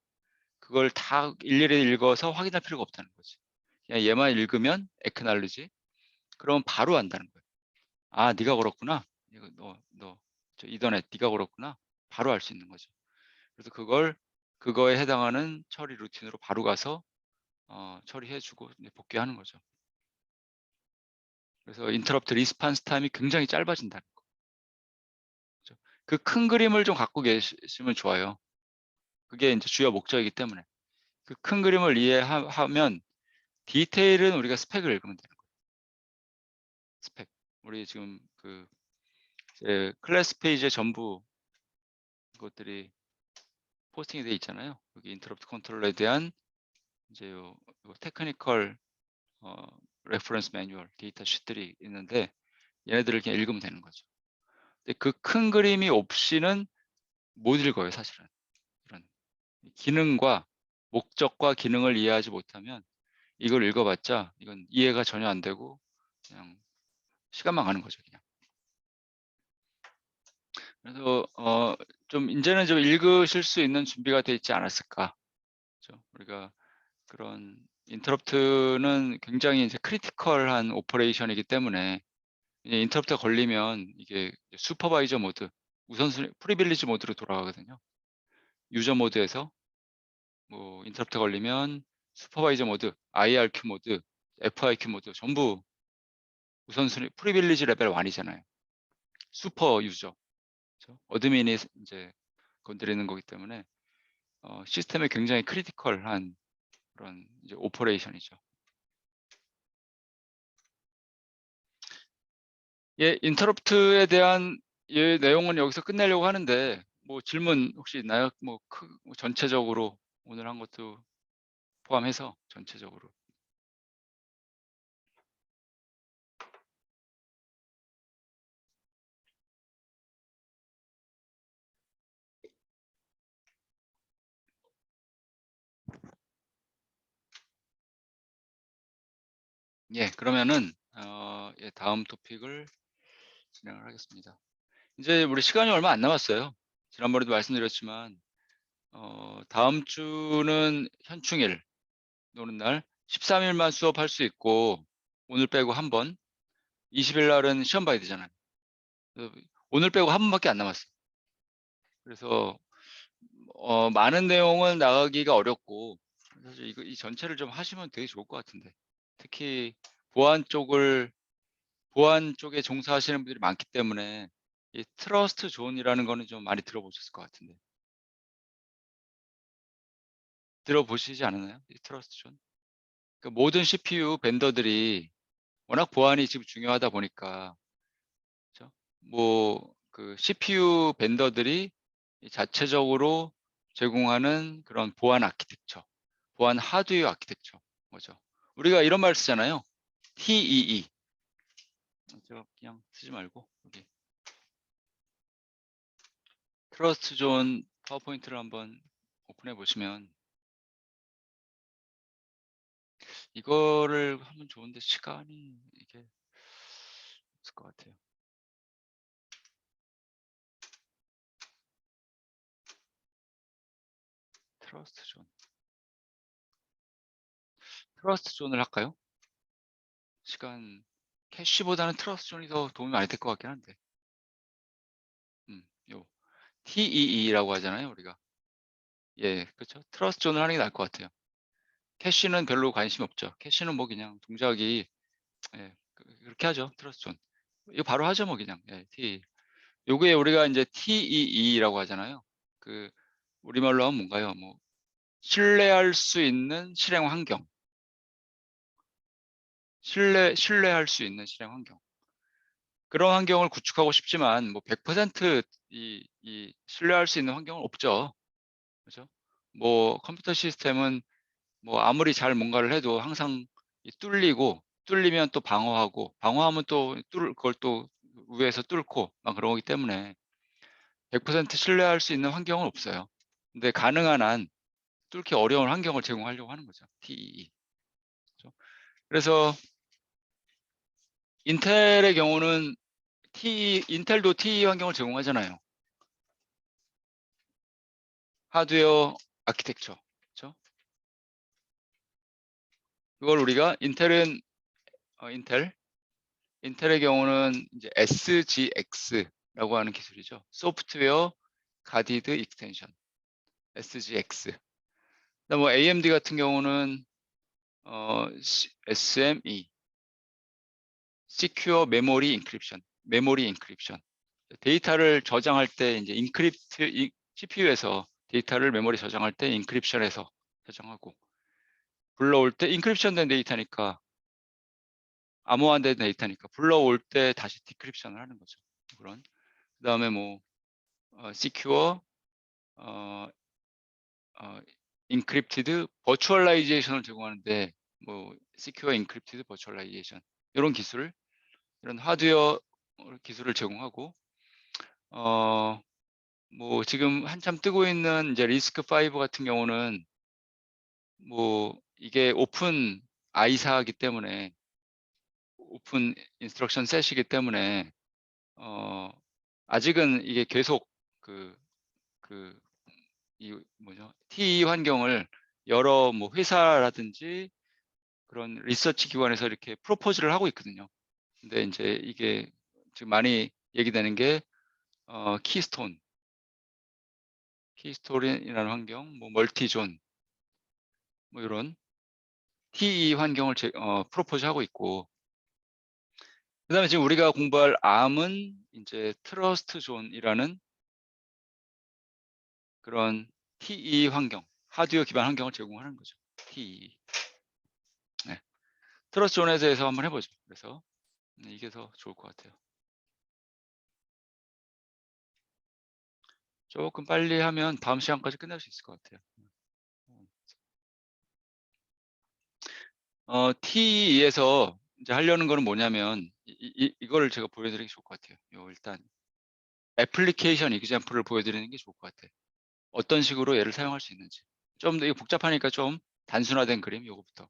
[SPEAKER 1] 그걸 다 일일이 읽어서 확인할 필요가 없다는 거지. 그냥 얘만 읽으면 에크날러지 그러면 바로 안다는 거예요. 네가 걸었구나. 이거 저 이더넷 네가 걸었구나. 바로 알 수 있는 거죠. 그래서 그거에 해당하는 처리 루틴으로 바로 가서 처리해주고 복귀하는 거죠. 그래서 인터럽트 리스판스 타임이 굉장히 짧아진다는 거. 그 큰 그림을 좀 갖고 계시면 좋아요. 그게 이제 주요 목적이기 때문에. 그 큰 그림을 이해하면 디테일은 우리가 스펙을 읽으면 되는 거예요. 스펙. 우리 지금 그 클래스 페이지에 전부 그것들이 포스팅이 돼 있잖아요. 여기 인터럽트 컨트롤러에 대한 이제 요 테크니컬 레퍼런스 매뉴얼 데이터 쉿들이 있는데 얘네들을 그냥 읽으면 되는 거죠. 근데 그 큰 그림이 없이는 못 읽어요, 사실은. 이런 기능과 목적과 기능을 이해하지 못하면 이걸 읽어봤자 이건 이해가 전혀 안 되고 그냥 시간만 가는 거죠, 그냥. 그래서 좀 이제는 좀 읽으실 수 있는 준비가 돼 있지 않았을까. 그렇죠? 우리가 그런 인터럽트는 굉장히 이제 크리티컬한 오퍼레이션이기 때문에 인터럽트가 걸리면 이게 슈퍼바이저 모드, 우선순위 프리빌리지 모드로 돌아가거든요. 유저 모드에서 뭐 인터럽트 걸리면 슈퍼바이저 모드, IRQ 모드, FIQ 모드 전부 우선순위 프리빌리지 레벨 1이잖아요. 슈퍼 유저. 그렇죠? 어드민이 이제 건드리는 거기 때문에 시스템에 굉장히 크리티컬한 그런 이제 오퍼레이션이죠. 예, 인터럽트에 대한 예, 내용은 여기서 끝내려고 하는데 뭐 질문 혹시 있나요? 뭐 전체적으로 오늘 한 것도 포함해서 전체적으로. 예, 그러면은 예, 다음 토픽을 진행을 하겠습니다. 이제 우리 시간이 얼마 안 남았어요. 지난번에도 말씀드렸지만 다음 주는 현충일 노는 날 13일만 수업할 수 있고 오늘 빼고 한 번, 20일 날은 시험 봐야 되잖아요. 오늘 빼고 한 번밖에 안 남았어요. 그래서 많은 내용은 나가기가 어렵고 사실 이 전체를 좀 하시면 되게 좋을 것 같은데 특히 보안 쪽에 종사하시는 분들이 많기 때문에 이 트러스트 존이라는 거는 좀 많이 들어보셨을 것 같은데 들어보시지 않았나요? 이 트러스트 존? 그러니까 모든 CPU 벤더들이 워낙 보안이 지금 중요하다 보니까 그렇죠? 뭐그 CPU 벤더들이 자체적으로 제공하는 그런 보안 아키텍처, 보안 하드웨어 아키텍처 뭐죠? 우리가 이런 말 쓰잖아요. TEE. 제가 그냥 쓰지 말고 여기 트러스트 존 파워포인트를 한번 오픈해 보시면 이거를 하면 좋은데 시간이 이게 없을 것 같아요. 트러스트 존. 트러스트 존을 할까요? 시간 캐시보다는 트러스트 존이 더 도움이 많이 될 것 같긴 한데. 요 TEE라고 하잖아요, 우리가. 예, 그렇죠. 트러스트 존을 하는 게 나을 것 같아요. 캐시는 별로 관심 없죠. 캐시는 뭐 그냥 동작이 예, 그렇게 하죠. 트러스트 존. 이거 바로 하죠, 뭐 그냥. 예, T. 요게 우리가 이제 TEE라고 하잖아요. 그 우리말로 하면 뭔가요? 뭐 신뢰할 수 있는 실행 환경. 신뢰할 수 있는 실행 환경. 그런 환경을 구축하고 싶지만 뭐 100% 이 신뢰할 수 있는 환경은 없죠. 그렇죠? 뭐 컴퓨터 시스템은 뭐 아무리 잘 뭔가를 해도 항상 뚫리면 또 방어하고 방어하면 또 그걸 또 위에서 뚫고 막 그런 거기 때문에 100% 신뢰할 수 있는 환경은 없어요. 근데 가능한 한 뚫기 어려운 환경을 제공하려고 하는 거죠. TEE. 그렇죠? 그래서 인텔의 경우는 인텔도 TEE 환경을 제공하잖아요. 하드웨어 아키텍처. 그렇죠? 그걸 우리가 인텔의 경우는 이제 SGX라고 하는 기술이죠. 소프트웨어 가디드 익스텐션, SGX. 그다음 뭐 AMD 같은 경우는 SME, Secure Memory Encryption, 메모리 인크립션. 데이터를 저장할 때 이제 CPU에서 데이터를 메모리 저장할 때 인크립션해서 저장하고, 불러올 때 인크립션 된 데이터니까, 암호화된 데이터니까 불러올 때 다시 디크립션을 하는 거죠. 그런. 그다음에 뭐 Secure Encrypted Virtualization을 제공하는데, 뭐 Secure Encrypted Virtualization 이런 기술, 이런 하드웨어 기술을 제공하고, 뭐 지금 한참 뜨고 있는 이제 리스크5 같은 경우는 뭐 이게 오픈 아이사이기 때문에, 오픈 인스트럭션 셋이기 때문에 아직은 이게 계속 이 뭐죠? TE 환경을 여러 뭐 회사라든지 그런 리서치 기관에서 이렇게 프로포즈를 하고 있거든요. 근데 이제 이게 지금 많이 얘기되는 게 키스톤이라는 환경, 뭐 멀티존, 뭐 이런 TE 환경을 프로포즈 하고 있고, 그다음에 지금 우리가 공부할 암은 이제 트러스트 존이라는 그런 TE 환경, 하드웨어 기반 환경을 제공하는 거죠. TE. 네. 트러스트 존에 대해서 한번 해보죠. 그래서 이게 더 좋을 것 같아요. 조금 빨리 하면 다음 시간까지 끝낼 수 있을 것 같아요. TE에서 이제 하려는 거는 뭐냐면, 이거를 제가 보여드리기 좋을 것 같아요. 일단 애플리케이션 이그젬플을 보여드리는 게 좋을 것 같아요. 어떤 식으로 얘를 사용할 수 있는지. 좀 더 이거 복잡하니까 좀 단순화된 그림, 요거부터.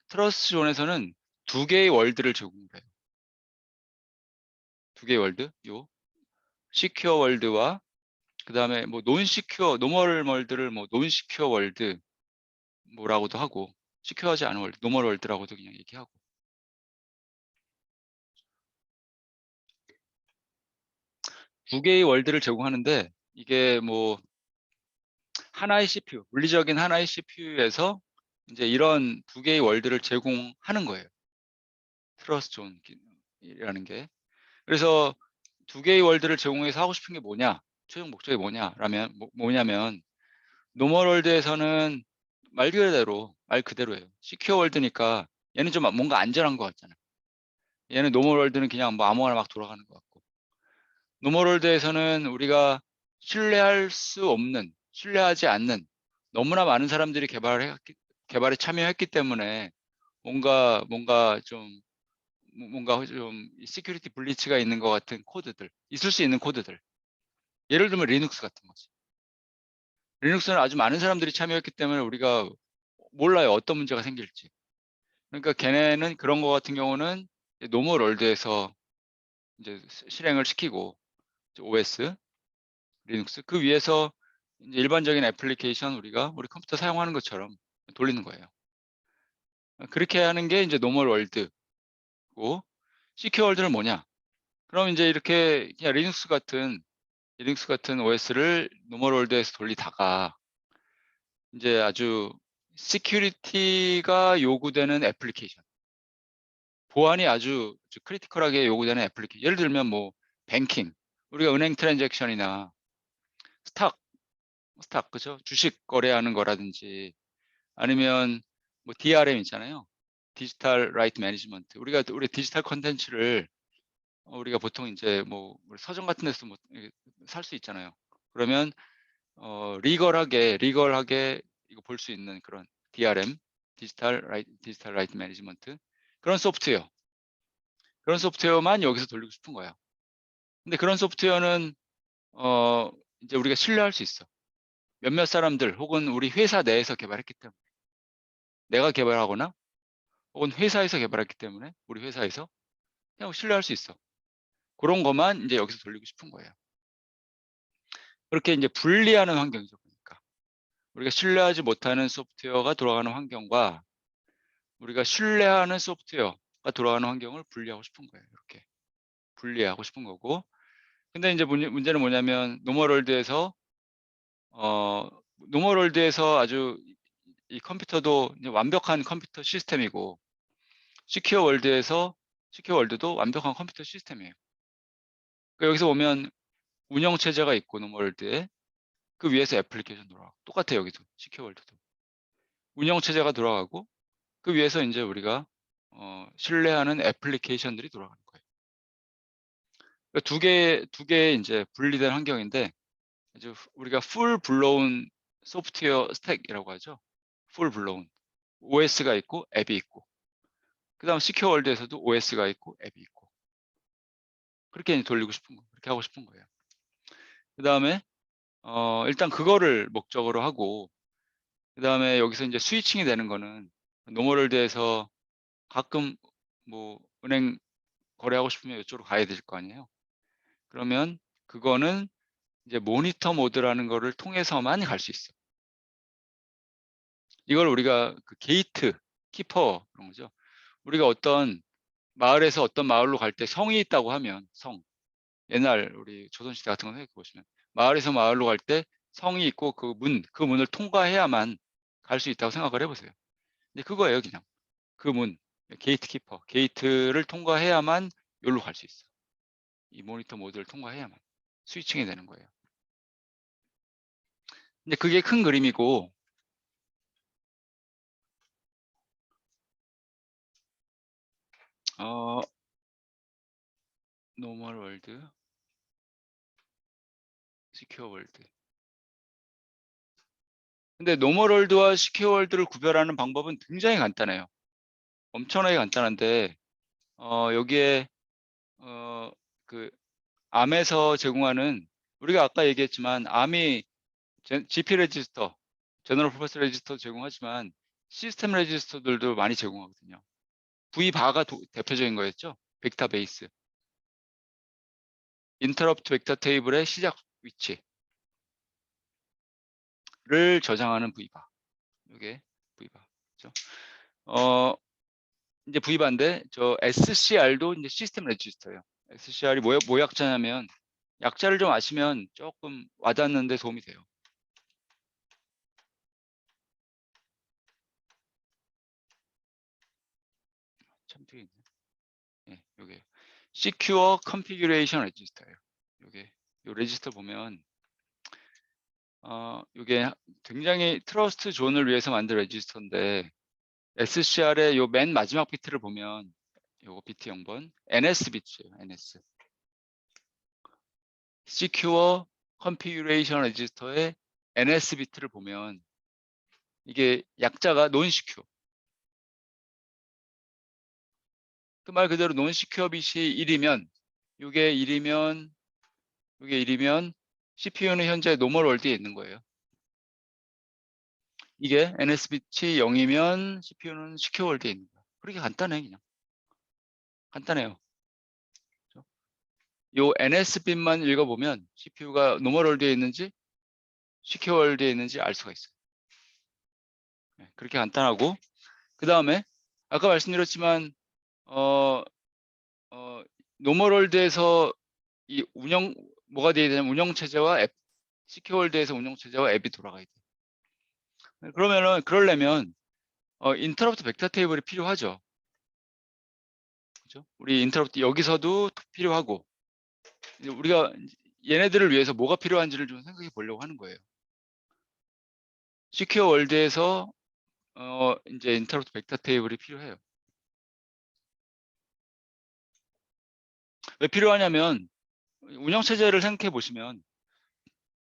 [SPEAKER 1] 트러스트 존에서는 두 개의 월드를 제공해요. 두 개의 월드, 시큐어 월드와 그 다음에 뭐 노멀 월드를 뭐 논시큐어 월드 뭐라고도 하고, 시큐어하지 않은 월드, 노멀 월드라고도 그냥 얘기하고. 두 개의 월드를 제공하는데, 이게 뭐 하나의 CPU, 물리적인 하나의 CPU에서 이제 이런 두 개의 월드를 제공하는 거예요. 트러스트 존이라는 게. 그래서 두 개의 월드를 제공해서 하고 싶은 게 뭐냐, 최종 목적이 뭐냐라면 뭐냐면, 노멀 월드에서는 말 그대로예요. 시큐어 월드니까 얘는 좀 뭔가 안전한 것 같잖아. 얘는 노멀 월드는 그냥 뭐 아무거나 막 돌아가는 것 같고, 노멀 월드에서는 우리가 신뢰하지 않는 너무나 많은 사람들이 개발에 참여했기 때문에 뭔가 좀 시큐리티 블리츠가 있는 것 같은 코드들, 있을 수 있는 코드들. 예를 들면 리눅스 같은 거지. 리눅스는 아주 많은 사람들이 참여했기 때문에 우리가 몰라요, 어떤 문제가 생길지. 그러니까 걔네는 그런 거 같은 경우는 노멀 월드에서 이제 실행을 시키고, OS, 리눅스 그 위에서 이제 일반적인 애플리케이션 우리 컴퓨터 사용하는 것처럼 돌리는 거예요. 그렇게 하는 게 이제 노멀 월드고, 시큐어 월드는 뭐냐? 그럼 이제 이렇게 그냥 리눅스 같은 OS를 노멀 월드에서 돌리다가 이제 아주 시큐리티가 요구되는 애플리케이션, 보안이 아주 크리티컬하게 요구되는 애플리케이션, 예를 들면 뭐 뱅킹, 우리가 은행 트랜잭션이나 스탁 그죠? 주식 거래하는 거라든지, 아니면 뭐 DRM 있잖아요. 디지털 라이트 매니지먼트. 우리 디지털 컨텐츠를 우리가 보통 이제 뭐 우리 서점 같은 데서 뭐 살 수 있잖아요. 그러면 리걸하게 이거 볼 수 있는 그런 DRM, 디지털 라이트 매니지먼트, 그런 소프트웨어만 여기서 돌리고 싶은 거야. 근데 그런 소프트웨어는 이제 우리가 신뢰할 수 있어. 몇몇 사람들 혹은 우리 회사 내에서 개발했기 때문에, 내가 개발하거나 혹은 회사에서 개발했기 때문에 우리 회사에서 그냥 신뢰할 수 있어. 그런 것만 이제 여기서 돌리고 싶은 거예요. 그렇게 이제 분리하는 환경이죠. 그러니까 우리가 신뢰하지 못하는 소프트웨어가 돌아가는 환경과 우리가 신뢰하는 소프트웨어가 돌아가는 환경을 분리하고 싶은 거예요. 이렇게 분리하고 싶은 거고. 근데 이제 문제는 뭐냐면, 노멀월드에서 아주 이 컴퓨터도 이제 완벽한 컴퓨터 시스템이고, 시큐어 월드도 완벽한 컴퓨터 시스템이에요. 그러니까 여기서 보면 운영 체제가 있고 노멀 월드에 그 위에서 애플리케이션 돌아가고 똑같아요. 여기도 시큐어 월드도 운영 체제가 돌아가고 그 위에서 이제 우리가 신뢰하는 애플리케이션들이 돌아가는 거예요. 그러니까 두 개 이제 분리된 환경인데 이제 우리가 풀 블로운 소프트웨어 스택이라고 하죠. 풀 블로운 OS가 있고 앱이 있고 그다음 시큐어 월드에서도 OS가 있고 앱이 있고 그렇게 돌리고 싶은 거 그렇게 하고 싶은 거예요. 그다음에 일단 그거를 목적으로 하고 그다음에 여기서 이제 스위칭이 되는 거는 노멀 월드에서 가끔 뭐 은행 거래하고 싶으면 이쪽으로 가야 될 거 아니에요. 그러면 그거는 이제 모니터 모드라는 거를 통해서만 갈 수 있어. 이걸 우리가 그 게이트, 키퍼 그런 거죠. 우리가 어떤 마을에서 어떤 마을로 갈 때 성이 있다고 하면 옛날 우리 조선시대 같은 거 생각해 보시면 마을에서 마을로 갈 때 성이 있고 그 문을 통과해야만 갈 수 있다고 생각을 해보세요. 근데 그거예요, 그냥. 그 문, 게이트 키퍼, 게이트를 통과해야만 여기로 갈 수 있어. 이 모니터 모드를 통과해야만 스위칭이 되는 거예요. 근데 그게 큰 그림이고 노멀 월드, 시큐어 월드. 근데 노멀 월드와 시큐어 월드를 구별하는 방법은 굉장히 간단해요. 엄청나게 간단한데 여기에 그 암에서 제공하는 우리가 아까 얘기했지만 암이 GP 레지스터, 제너럴 퍼포스 레지스터 제공하지만 시스템 레지스터들도 많이 제공하거든요. V바가 대표적인 거였죠. 벡터 베이스. 인터럽트 벡터 테이블의 시작 위치를 저장하는 V바. 이게 V바. 그렇죠? 이제 V바인데 저 SCR도 이제 시스템 레지스터예요. SCR이 뭐 약자냐면 약자를 좀 아시면 조금 와닿는데 도움이 돼요. 참 되게 있네. 예, 요게 Secure Configuration Register예요. 요게 요 레지스터 보면 요게 굉장히 트러스트 존을 위해서 만든 레지스터인데 SCR의 요 맨 마지막 비트를 보면 요거 비트 0번 NS 비트예요. NS. Secure Configuration Register의 NS 비트를 보면 이게 약자가 non-secure. 그 말 그대로 non-secure bit이 1이면 이게 1이면 CPU는 현재 노멀 월드에 있는 거예요. 이게 NS bit이 0이면 CPU는 secure 월드에 있는 거야. 그렇게 간단해 그냥. 간단해요. 그렇죠? 요 NS bit만 읽어보면 CPU가 노멀 월드에 있는지 secure 월드에 있는지 알 수가 있어요. 네, 그렇게 간단하고 그 다음에 아까 말씀드렸지만 어, 노멀 월드에서 이 뭐가 돼야 되냐면 운영 체제와 앱, 시큐어 월드에서 운영 체제와 앱이 돌아가야 돼. 그러려면 인터럽트 벡터 테이블이 필요하죠. 그죠? 우리 인터럽트 여기서도 필요하고 우리가 얘네들을 위해서 뭐가 필요한지를 좀 생각해 보려고 하는 거예요. 시큐어 월드에서 이제 인터럽트 벡터 테이블이 필요해요. 왜 필요하냐면 운영 체제를 생각해 보시면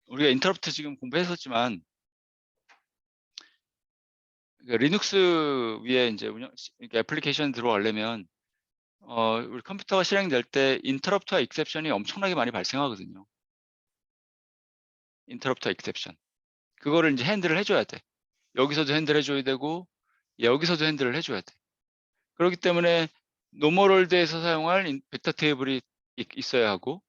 [SPEAKER 1] 우리가 인터럽트 지금 공부했었지만 그러니까 리눅스 위에 이제 그러니까 애플리케이션 들어가려면 우리 컴퓨터가 실행될 때 인터럽트와 익셉션이 엄청나게 많이 발생하거든요. 인터럽트와 익셉션. 그거를 이제 핸들을 해줘야 돼. 여기서도 핸들 해줘야 되고 여기서도 핸들을 해줘야 돼. 그렇기 때문에 노멀 월드에서 사용할 벡터 테이블이 있어야 하고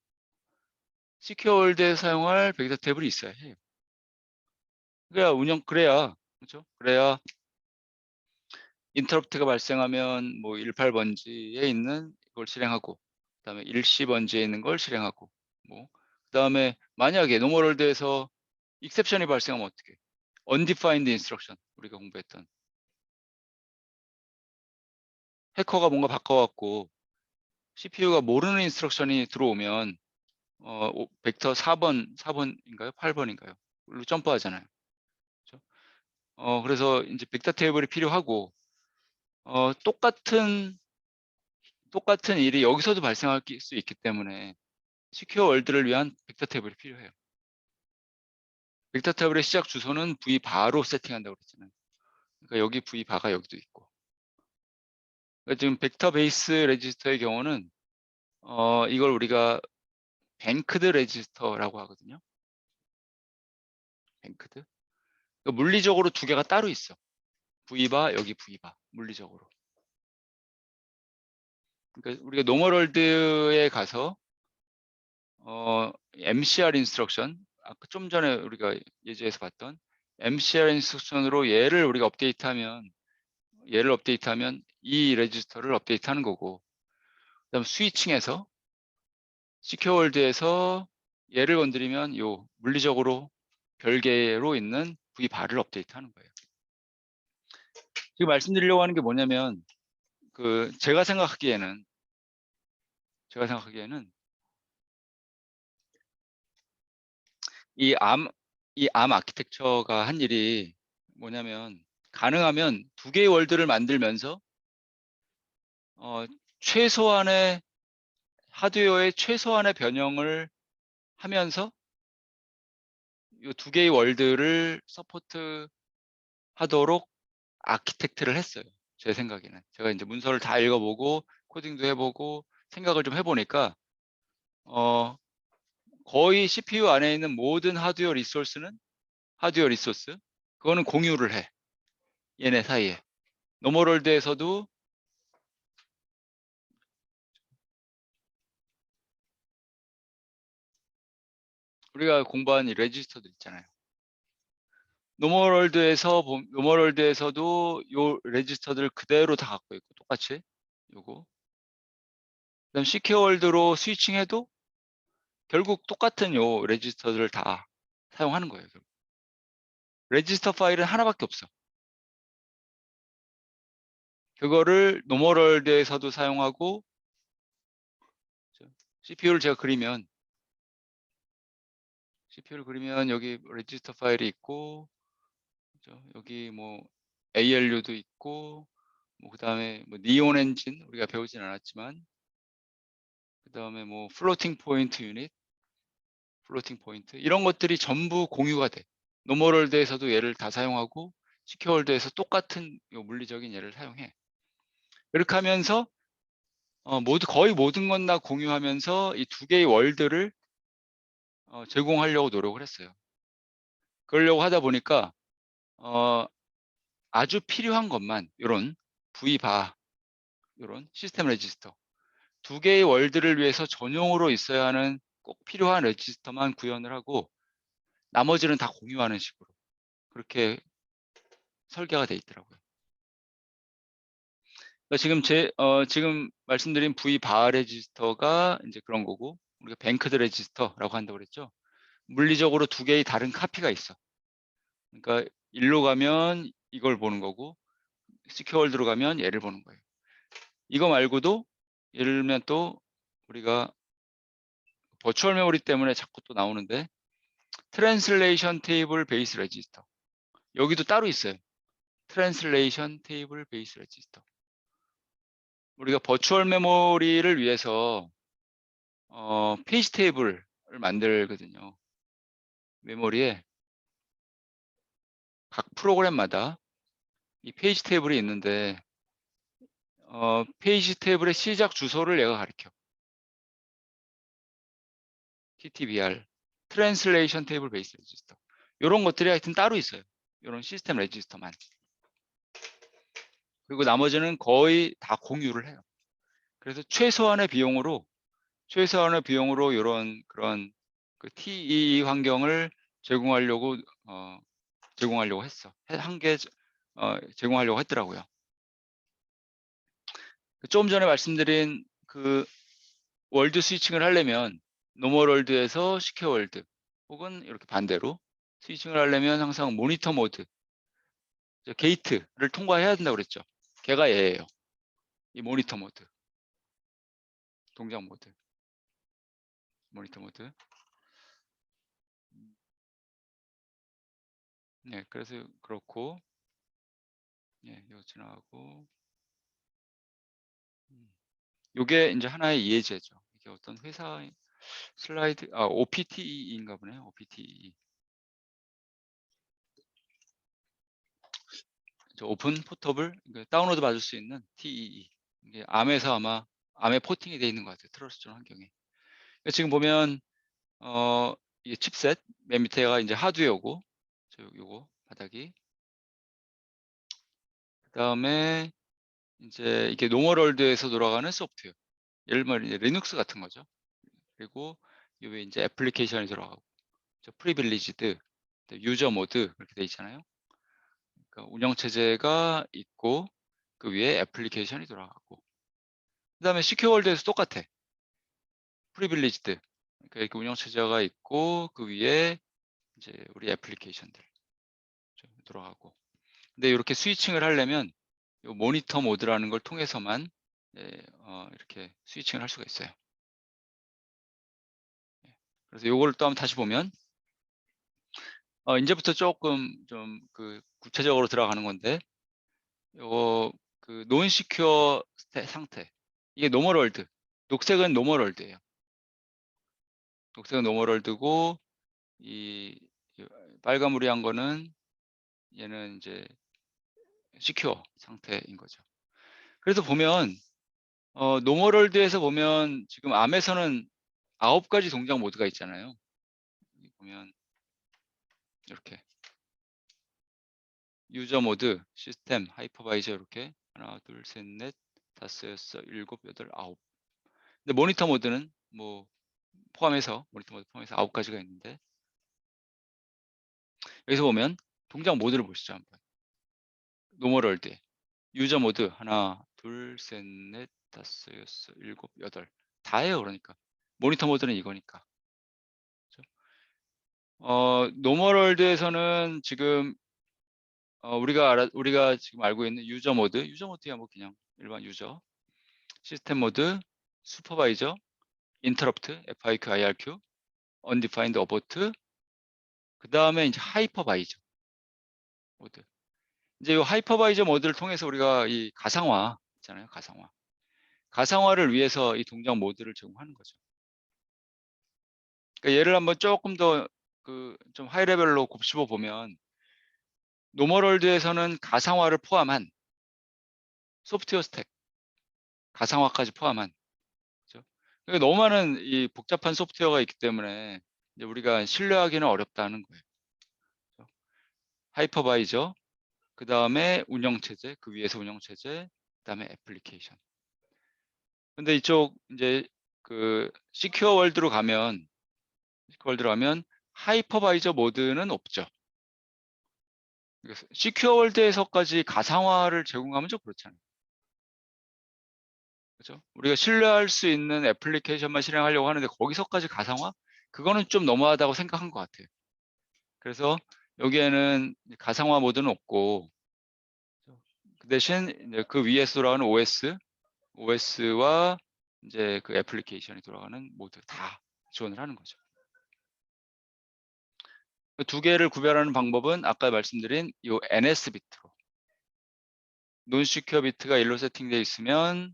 [SPEAKER 1] 시큐어 월드에서 사용할 벡터 테이블이 있어야 해요. 그렇죠? 그래야 인터럽트가 발생하면 뭐 18번지에 있는 걸 실행하고 그다음에 일시 번지에 있는 걸 실행하고 뭐 그다음에 만약에 노멀 월드에서 익셉션이 발생하면 어떻게? undefined instruction 우리가 공부했던 해커가 뭔가 바꿔갖고 CPU가 모르는 인스트럭션이 들어오면 벡터 4번인가요? 8번인가요? 로 점프하잖아요. 그렇죠? 그래서 이제 빅터 테이블이 필요하고 똑같은 일이 여기서도 발생할 수 있기 때문에 시큐어 월드를 위한 빅터 테이블이 필요해요. 빅터 테이블의 시작 주소는 vbar로 세팅한다고 그랬잖아요. 그러니까 여기 vbar가 여기도 있고. 그러니까 지금 벡터 베이스 레지스터의 경우는 이걸 우리가 뱅크드 레지스터라고 하거든요. 뱅크드. 그러니까 물리적으로 두 개가 따로 있어. vbar 여기 vbar 물리적으로. 그러니까 우리가 노멀월드에 가서 MCR 인스트럭션 아까 좀 전에 우리가 예제에서 봤던 MCR 인스트럭션으로 얘를 우리가 업데이트하면 이 레지스터를 업데이트하는 거고, 그다음 스위칭해서 시큐어 월드에서 얘를 건드리면 요 물리적으로 별개로 있는 vbar을 업데이트하는 거예요. 지금 말씀드리려고 하는 게 뭐냐면 제가 생각하기에는 이 암 아키텍처가 한 일이 뭐냐면, 가능하면 두 개의 월드를 만들면서 최소한의 하드웨어의 최소한의 변형을 하면서 이 두 개의 월드를 서포트 하도록 아키텍트를 했어요. 제 생각에는. 제가 이제 문서를 다 읽어보고 코딩도 해보고 생각을 좀 해보니까 거의 CPU 안에 있는 모든 하드웨어 리소스 그거는 공유를 해. 얘네 사이에. 노멀월드에서도 우리가 공부한 이 레지스터들 있잖아요. 노멀월드에서도 요 레지스터들 그대로 다 갖고 있고 똑같이 요거. 그다음 시큐어 월드로 스위칭해도 결국 똑같은 요 레지스터들을 다 사용하는 거예요. 레지스터 파일은 하나밖에 없어. 그거를 노멀월드에서도 사용하고, CPU를 제가 그리면 여기 레지스터 파일이 있고, 여기 뭐 ALU도 있고, 뭐 그다음에 뭐 니온 엔진 우리가 배우진 않았지만, 그다음에 뭐 플로팅 포인트 이런 것들이 전부 공유가 돼. 노멀월드에서도 얘를 다 사용하고 시큐어 월드에서 똑같은 요 물리적인 얘를 사용해. 이렇게 하면서 거의 모든 건 다 공유하면서 이 두 개의 월드를 제공하려고 노력을 했어요. 그러려고 하다 보니까 아주 필요한 것만 요런 vbar, 요런 시스템 레지스터 두 개의 월드를 위해서 전용으로 있어야 하는 꼭 필요한 레지스터만 구현을 하고 나머지는 다 공유하는 식으로 그렇게 설계가 돼 있더라고요. 그러니까 지금 말씀드린 vbar 레지스터가 이제 그런 거고, 우리가 뱅크드 레지스터라고 한다고 그랬죠. 물리적으로 두 개의 다른 카피가 있어. 그러니까 일로 가면 이걸 보는 거고, 시큐어 월드로 가면 얘를 보는 거예요. 이거 말고도 예를 들면 또 우리가 버추얼 메모리 때문에 자꾸 또 나오는데, 트랜슬레이션 테이블 베이스 레지스터 여기도 따로 있어요. 트랜슬레이션 테이블 베이스 레지스터. 우리가 버추얼 메모리를 위해서 페이지 테이블을 만들거든요. 메모리에 각 프로그램마다 이 페이지 테이블이 있는데 페이지 테이블의 시작 주소를 얘가 가리켜. TTBR, 트랜슬레이션 테이블 베이스 레지스터. 이런 것들이 하여튼 따로 있어요. 이런 시스템 레지스터만. 그리고 나머지는 거의 다 공유를 해요. 그래서 최소한의 비용으로 이런 그런 그 TEE 환경을 제공하려고 했어. 제공하려고 했더라고요. 좀 전에 말씀드린 그 월드 스위칭을 하려면 노멀 월드에서 시큐어 월드 혹은 이렇게 반대로 스위칭을 하려면 항상 모니터 모드 게이트를 통과해야 된다고 그랬죠. 걔가 얘예요. 이 모니터 모드, 동작 모드, 모니터 모드. 네, 그래서 그렇고, 예, 이거 지나가고, 요게 이제 하나의 예제죠. 이게 어떤 회사 슬라이드, OPTE인가 보네요. OPTE. 오픈 포터블, 다운로드 받을 수 있는 TEE. 이게 암에서 아마 암에 포팅이 돼 있는 것 같아요. 트러스트 환경에. 지금 보면 이게 칩셋 맨 밑에가 이제 하드웨어고, 요거 바닥이. 그다음에 이제 이게 노멀월드에서 돌아가는 소프트웨어. 예를 들면 이제 리눅스 같은 거죠. 그리고 요게 이제 애플리케이션이 들어가고, 프리빌리지드, 유저 모드 이렇게 돼 있잖아요. 그러니까 운영체제가 있고 그 위에 애플리케이션이 돌아가고, 그다음에 시큐어월드에서 똑같아. 프리빌리지드, 그러니까 이렇게 운영체제가 있고 그 위에 이제 우리 애플리케이션들 돌아가고. 근데 이렇게 스위칭을 하려면 이 모니터 모드라는 걸 통해서만 이렇게 스위칭을 할 수가 있어요. 그래서 이걸 또 한번 다시 보면 이제부터 조금 좀 그 구체적으로 들어가는 건데, 요거 그 논시큐어 상태, 이게 노멀월드, 녹색은 노멀월드예요. 녹색은 노멀월드고 이 빨간무리한 거는 얘는 이제 시큐어 상태인 거죠. 그래서 보면 노멀월드에서 보면 지금 암에서는 9가지 동작 모드가 있잖아요. 여기 보면 이렇게 유저 모드, 시스템, 하이퍼바이저 이렇게 하나, 둘, 셋, 넷, 다섯, 여섯, 일곱, 여덟, 아홉. 근데 모니터 모드는 뭐 포함해서 모니터 모드 포함해서 9가지가 있는데, 여기서 보면 동작 모드를 보시죠 한번. 노멀월드 유저 모드 하나, 둘, 셋, 넷, 다섯, 여섯, 일곱, 여덟. 다예요. 그러니까 모니터 모드는 이거니까. 그렇죠? 노멀월드에서는 지금 우리가 지금 알고 있는 유저 모드야 뭐 그냥 일반 유저, 시스템 모드, 슈퍼바이저, 인터럽트, FIQ, IRQ, undefined abort, 그 다음에 이제 하이퍼바이저 모드. 이제 이 하이퍼바이저 모드를 통해서 우리가 이 가상화 있잖아요. 가상화를 위해서 이 동작 모드를 제공하는 거죠. 그러니까 얘를 한번 조금 더 그 좀 하이 레벨로 곱씹어 보면, 노멀월드에서는 가상화를 포함한 소프트웨어 스택, 가상화까지 포함한, 그렇죠? 그러니까 너무 많은 이 복잡한 소프트웨어가 있기 때문에 이제 우리가 신뢰하기는 어렵다는 거예요. 그렇죠? 하이퍼바이저, 그 다음에 운영체제, 그 위에서 운영체제, 그 다음에 애플리케이션. 근데 이쪽 이제 그 시큐어 월드로 가면 하이퍼바이저 모드는 없죠. 시큐어 월드에서까지 가상화를 제공하면 좀 그렇잖아요. 그렇죠? 우리가 신뢰할 수 있는 애플리케이션만 실행하려고 하는데 거기서까지 가상화? 그거는 좀 너무하다고 생각한 것 같아요. 그래서 여기에는 가상화 모드는 없고, 그 대신 이제 그 위에서 돌아가는 OS와 이제 그 애플리케이션이 돌아가는 모드 다 지원을 하는 거죠. 두 개를 구별하는 방법은 아까 말씀드린 이 NS 비트로, 논시큐어 비트가 1로 세팅되어 있으면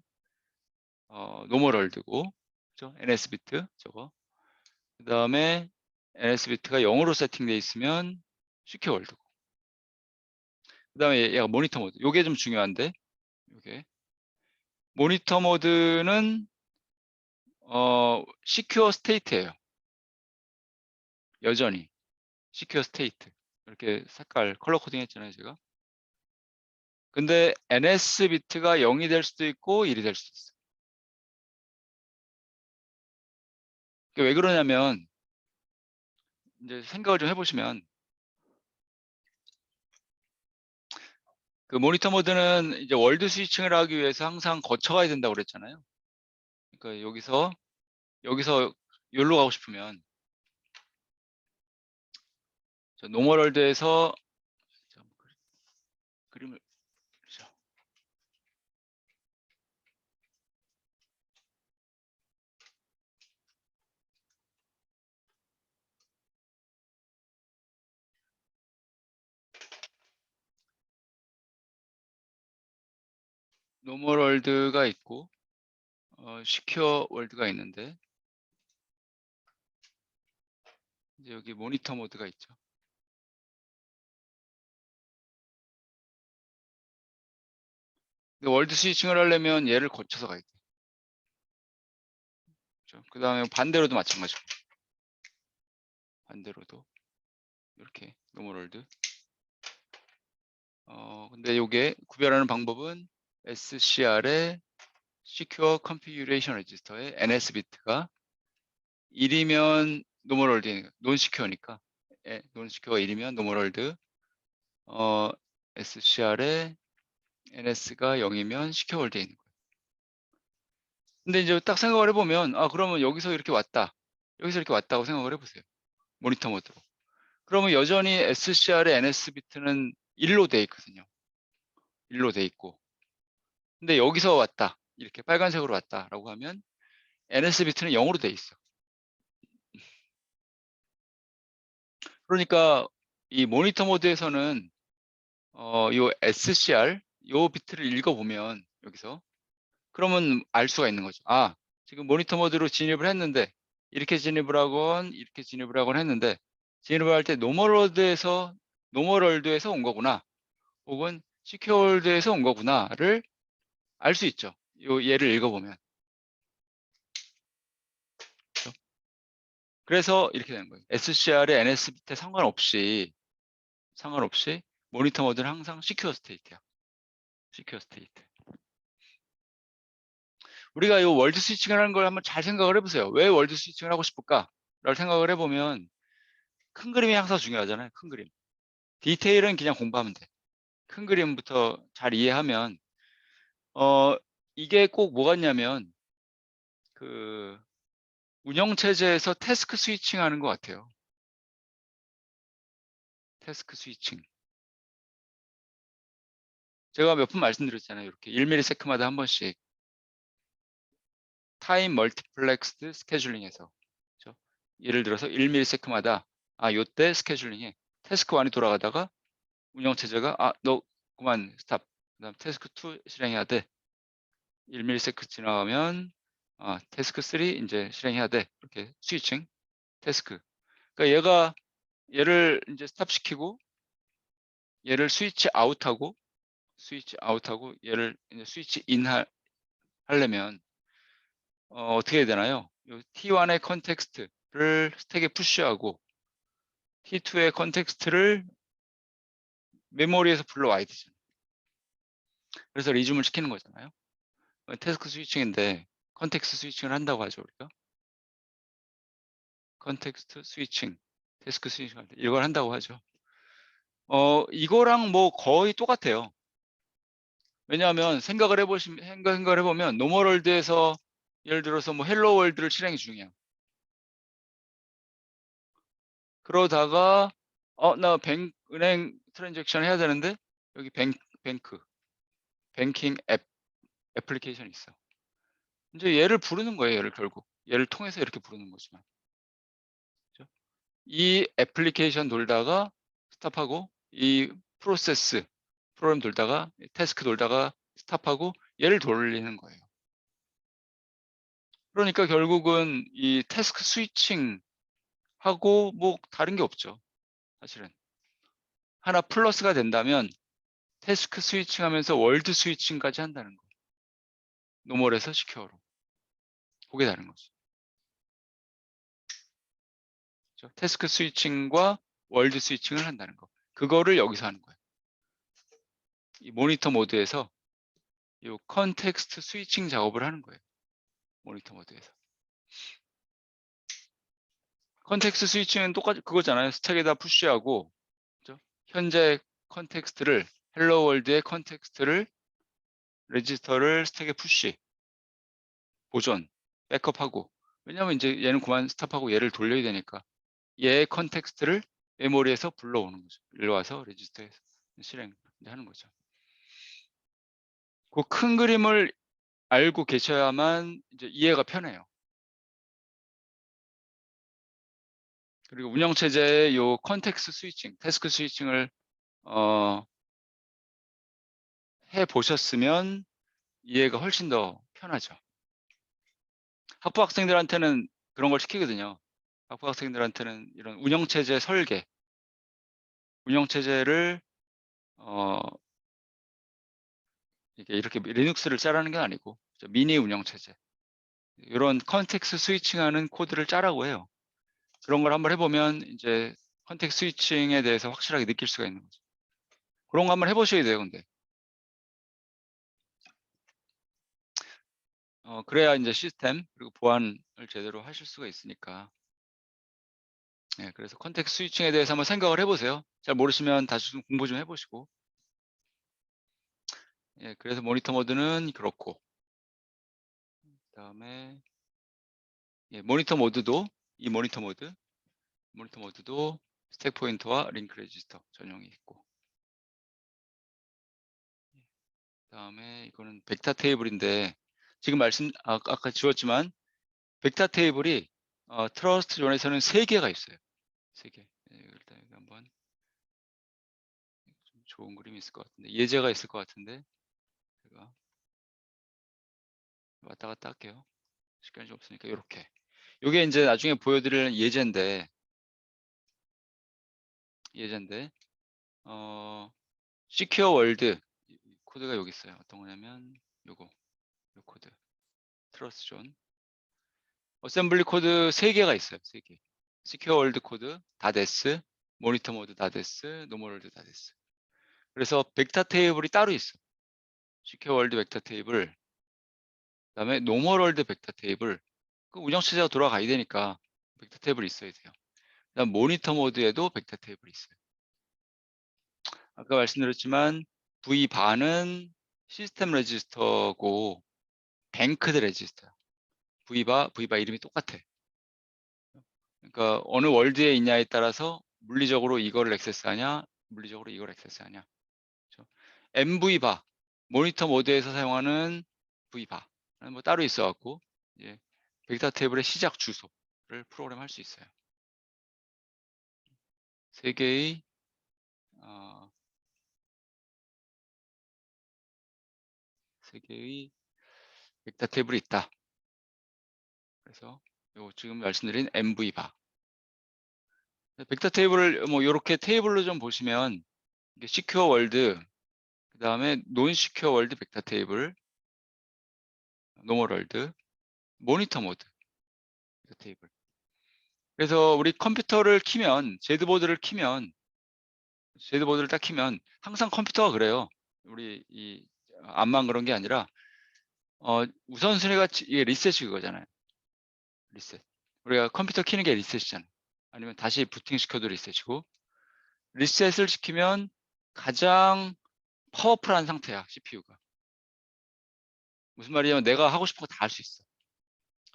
[SPEAKER 1] 노멀월드고, 그렇죠? NS 비트 저거. 그 다음에 NS 비트가 0으로 세팅되어 있으면 시큐어 월드고. 그 다음에 얘가 모니터 모드. 요게 좀 중요한데, 요게 모니터 모드는 시큐어 스테이트예요. 여전히 시큐어 스테이트. 이렇게 색깔 컬러 코딩 했잖아요, 제가. 근데 NS 비트가 0이 될 수도 있고 1이 될 수도 있어요. 왜 그러냐면, 이제 생각을 좀 해보시면, 그 모니터 모드는 이제 월드 스위칭을 하기 위해서 항상 거쳐가야 된다고 그랬잖아요. 그러니까 여기서 여기로 가고 싶으면, 노멀월드에서 그림을 그리죠. 노멀 월드가 있고 시큐어 월드가 있는데 이제 여기 모니터 모드가 있죠. 근데 월드 스위칭을 하려면 얘를 거쳐서 가야 돼. 그렇죠? 그 다음에 반대로도 마찬가지고 반대로도 이렇게 노멀 월드. 근데 이게 구별하는 방법은 SCR의 Secure Configuration Register의 NS 비트가 1이면 노멀 월드, 논 시큐어니까 논 시큐어가 1이면 노멀 월드, SCR의 NS가 0이면 시큐어 월드에 있는 거예요. 근데 이제 딱 생각을 해보면 그러면 여기서 이렇게 왔다, 여기서 이렇게 왔다고 생각을 해보세요. 모니터 모드로. 그러면 여전히 SCR의 NS 비트는 1로 돼 있거든요. 1로 돼 있고. 근데 여기서 왔다, 이렇게 빨간색으로 왔다라고 하면 NS 비트는 0으로 돼 있어. 그러니까 이 모니터 모드에서는 요 SCR 요 비트를 읽어보면 여기서 그러면 알 수가 있는 거죠. 지금 모니터 모드로 진입을 했는데 이렇게 진입을 하건 이렇게 진입을 하건 했는데 진입을 할 때 노멀 월드에서 온 거구나, 혹은 시큐어 월드에서 온 거구나를 알 수 있죠. 요 얘를 읽어보면. 그렇죠? 그래서 이렇게 되는 거예요. SCR의 NS 비트에 상관없이 모니터 모드는 항상 시큐어 스테이트야. 시큐어 스테이트. 우리가 이 월드 스위칭을 하는 걸 한번 잘 생각을 해보세요. 왜 월드 스위칭을 하고 싶을까? 라고 생각을 해보면 큰 그림이 항상 중요하잖아요. 큰 그림. 디테일은 그냥 공부하면 돼. 큰 그림부터 잘 이해하면 이게 꼭 뭐 같냐면 그 운영체제에서 태스크 스위칭 하는 것 같아요. 태스크 스위칭. 제가 몇 번 말씀드렸잖아요. 이렇게 1ms마다 한 번씩 타임 멀티플렉스드 스케줄링에서, 그렇죠? 예를 들어서 1ms마다 요때 스케줄링에 태스크 1이 돌아가다가 운영체제가 너 그만 스탑, 그다음 태스크 2 실행해야 돼. 1ms 지나가면 태스크 3 이제 실행해야 돼. 이렇게 스위칭 태스크. 그러니까 얘를 이제 스탑 시키고 얘를 스위치 아웃하고 얘를 이제 스위치 인 하려면 어떻게 해야 되나요? 요 T1의 컨텍스트를 스택에 푸시하고 T2의 컨텍스트를 메모리에서 불러와야 되죠. 그래서 리즘을 시키는 거잖아요. 태스크 스위칭인데 컨텍스트 스위칭을 한다고 하죠, 우리가. 컨텍스트 스위칭, 태스크 스위칭 이걸 한다고 하죠. 이거랑 뭐 거의 똑같아요. 왜냐하면 생각을 해보면 노멀 월드에서 예를 들어서 뭐 헬로 월드를 실행 중이야. 그러다가 나 은행 트랜잭션 해야 되는데 여기 뱅킹 애플리케이션이 있어. 이제 얘를 부르는 거예요. 얘를 결국 얘를 통해서 이렇게 부르는 거지만, 그렇죠? 이 애플리케이션 돌다가 스탑하고 이 프로그램 돌다가 태스크 돌다가 스탑하고 얘를 돌리는 거예요. 그러니까 결국은 이 태스크 스위칭 하고 뭐 다른 게 없죠. 사실은 하나 플러스가 된다면 태스크 스위칭 하면서 월드 스위칭까지 한다는 거. 노멀에서 시큐어로. 그게 다른 거죠. 그렇죠? 태스크 스위칭과 월드 스위칭을 한다는 거. 그거를 여기서 하는 거예요. 이 모니터 모드에서 이 컨텍스트 스위칭 작업을 하는 거예요. 모니터 모드에서. 컨텍스트 스위칭은 똑같이 그거잖아요. 스택에다 푸시하고, 그렇죠? 현재 컨텍스트를 헬로 월드의 컨텍스트를 레지스터를 스택에 푸시, 보존, 백업하고. 왜냐면 이제 얘는 그만 스탑하고 얘를 돌려야 되니까 얘의 컨텍스트를 메모리에서 불러오는 거죠. 일로 와서 레지스터에서 실행 하는 거죠. 그 큰 그림을 알고 계셔야만 이제 이해가 편해요. 그리고 운영체제의 요 컨텍스트 스위칭, 태스크 스위칭을 해 보셨으면 이해가 훨씬 더 편하죠. 학부 학생들한테는 그런 걸 시키거든요. 학부 학생들한테는 이런 운영체제 설계, 운영체제를 어 이렇게 리눅스를 짜라는 게 아니고 미니 운영체제, 요런 컨텍스트 스위칭하는 코드를 짜라고 해요. 그런 걸 한번 해 보면 이제 컨텍스트 스위칭에 대해서 확실하게 느낄 수가 있는 거죠. 그런 거 한번 해 보셔야 돼요, 근데. 그래야 인제 시스템 그리고 보안을 제대로 하실 수가 있으니까. 예, 그래서 컨텍스트 스위칭에 대해서 한번 생각을 해 보세요. 잘 모르시면 다시 좀 공부 좀 해 보시고. 예, 그래서 모니터 모드는 그렇고, 그다음에 예, 모니터 모드도 스택 포인터와 링크 레지스터 전용이 있고, 그다음에 이거는 벡터 테이블인데, 지금 아까 지웠지만 벡터 테이블이 트러스트 존에서는 3 개가 있어요. 3 개. 예, 일단 여기 한번 좀 좋은 그림이 있을 것 같은데, 예제가 있을 것 같은데 제가 왔다 갔다 할게요. 시간이 좀 없으니까 요렇게. 요게 인제 나중에 보여드릴 예제인데 어 시큐어 월드 코드가 여기 있어요. 어떤 거냐면 요거, 요 코드. 트러스트 존. 어셈블리 코드 3 개가 있어요. 3 개. 시큐어 월드 코드 .s, 모니터 모드 .s, 노멀 월드 .s. 그래서 벡터 테이블이 따로 있어. 시큐어 월드 벡터 테이블, 그다음에 노멀 월드 벡터 테이블. 그 운영체제가 돌아가야 되니까 벡터 테이블이 있어야 돼요. 그다음 모니터 모드에도 벡터 테이블이 있어요. 아까 말씀드렸지만 V바는 시스템 레지스터고 뱅크드 레지스터야. V바 이름이 똑같아. 그러니까 어느 월드에 있냐에 따라서 물리적으로 이거를 액세스하냐, 물리적으로 이걸 액세스하냐. 그렇죠? MV바, 모니터 모드에서 사용하는 V바는 뭐 따로 있어 갖고, 예, 벡터 테이블의 시작 주소를 프로그램할 수 있어요. 세 개의 어, 세 개의 벡터 테이블이 있다. 그래서 요 지금 말씀드린 MV바. 벡터 테이블을 뭐 요렇게 테이블로 좀 보시면 이게 시큐어 월드, 그다음에 논 시큐어 월드 벡터 테이블, 노멀 월드, 모니터 모드 벡터 테이블. 그래서 우리 컴퓨터를 키면, 제드보드를 딱 키면 항상 컴퓨터가 그래요. 우리 이 암만 그런 게 아니라 우선순위가 이게 리셋이 그거잖아요. 리셋. 우리가 컴퓨터 키는 게 리셋이잖아요. 아니면 다시 부팅 시켜도 리셋이고, 리셋을 시키면 가장 파워풀한 상태야, CPU가. 무슨 말이냐면 내가 하고 싶은 거 다 할 수 있어.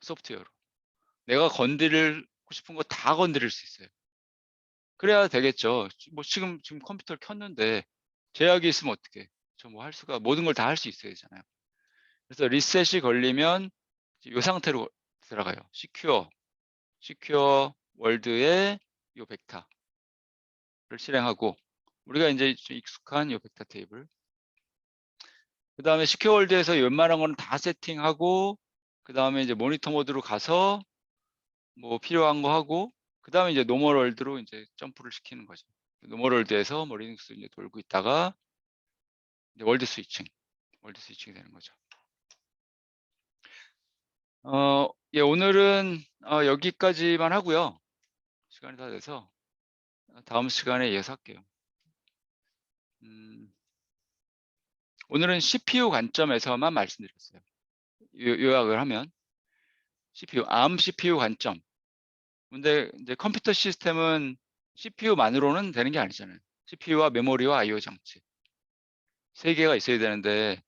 [SPEAKER 1] 소프트웨어로. 내가 건드리고 싶은 거 다 건드릴 수 있어요. 그래야 되겠죠. 뭐 지금 컴퓨터를 켰는데 제약이 있으면 어떡해. 저 뭐 할 수가, 모든 걸 다 할 수 있어야 되잖아요. 그래서 리셋이 걸리면 이 상태로 들어가요. 시큐어 월드의 이 벡터를 실행하고, 우리가 이제 좀 익숙한 이 벡터 테이블. 그 다음에 시큐어 월드에서 웬만한 거는 다 세팅하고, 그 다음에 이제 모니터 모드로 가서 뭐 필요한 거 하고, 그 다음에 이제 노멀 월드로 이제 점프를 시키는 거죠. 노멀 월드에서 뭐 리눅스 이제 돌고 있다가 이제 월드 스위칭이 되는 거죠. 예, 오늘은 여기까지만 하고요. 시간이 다 돼서 다음 시간에 이어서 할게요. 오늘은 CPU 관점에서만 말씀드렸어요. 요약을 하면 ARM CPU 관점. 근데 이제 컴퓨터 시스템은 CPU만으로는 되는 게 아니잖아요. CPU와 메모리와 I/O 장치 3개가 있어야 되는데,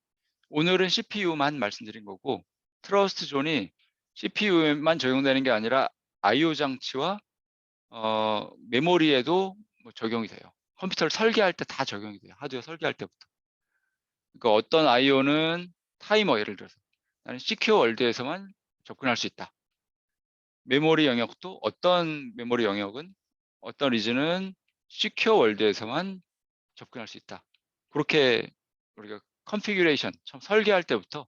[SPEAKER 1] 오늘은 CPU만 말씀드린 거고, 트러스트 존이 CPU에만 적용되는 게 아니라 I/O 장치와 메모리에도 뭐 적용이 돼요. 컴퓨터를 설계할 때 다 적용이 돼요. 하드웨어 설계할 때부터. 그러니까 어떤 I/O는 타이머, 예를 들어서 나는 시큐어 월드에서만 접근할 수 있다. 메모리 영역도 어떤 메모리 영역은, 어떤 리즌은 시큐어 월드에서만 접근할 수 있다. 그렇게 우리가 컨피규레이션, 처음 설계할 때부터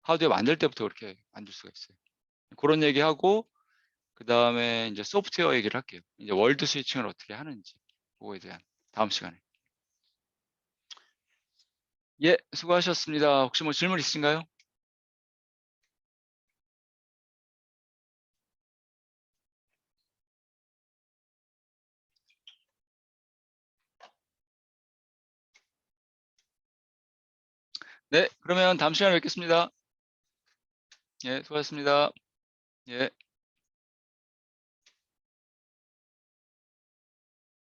[SPEAKER 1] 하드웨어 만들 때부터 그렇게 만들 수가 있어요. 그런 얘기하고 그다음에 이제 소프트웨어 얘기를 할게요. 이제 월드 스위칭을 어떻게 하는지 그거에 대한 다음 시간에. 예, 수고하셨습니다. 혹시 뭐 질문 있으신가요? 네, 그러면 다음 시간에 뵙겠습니다. 예, 수고하셨습니다. 예.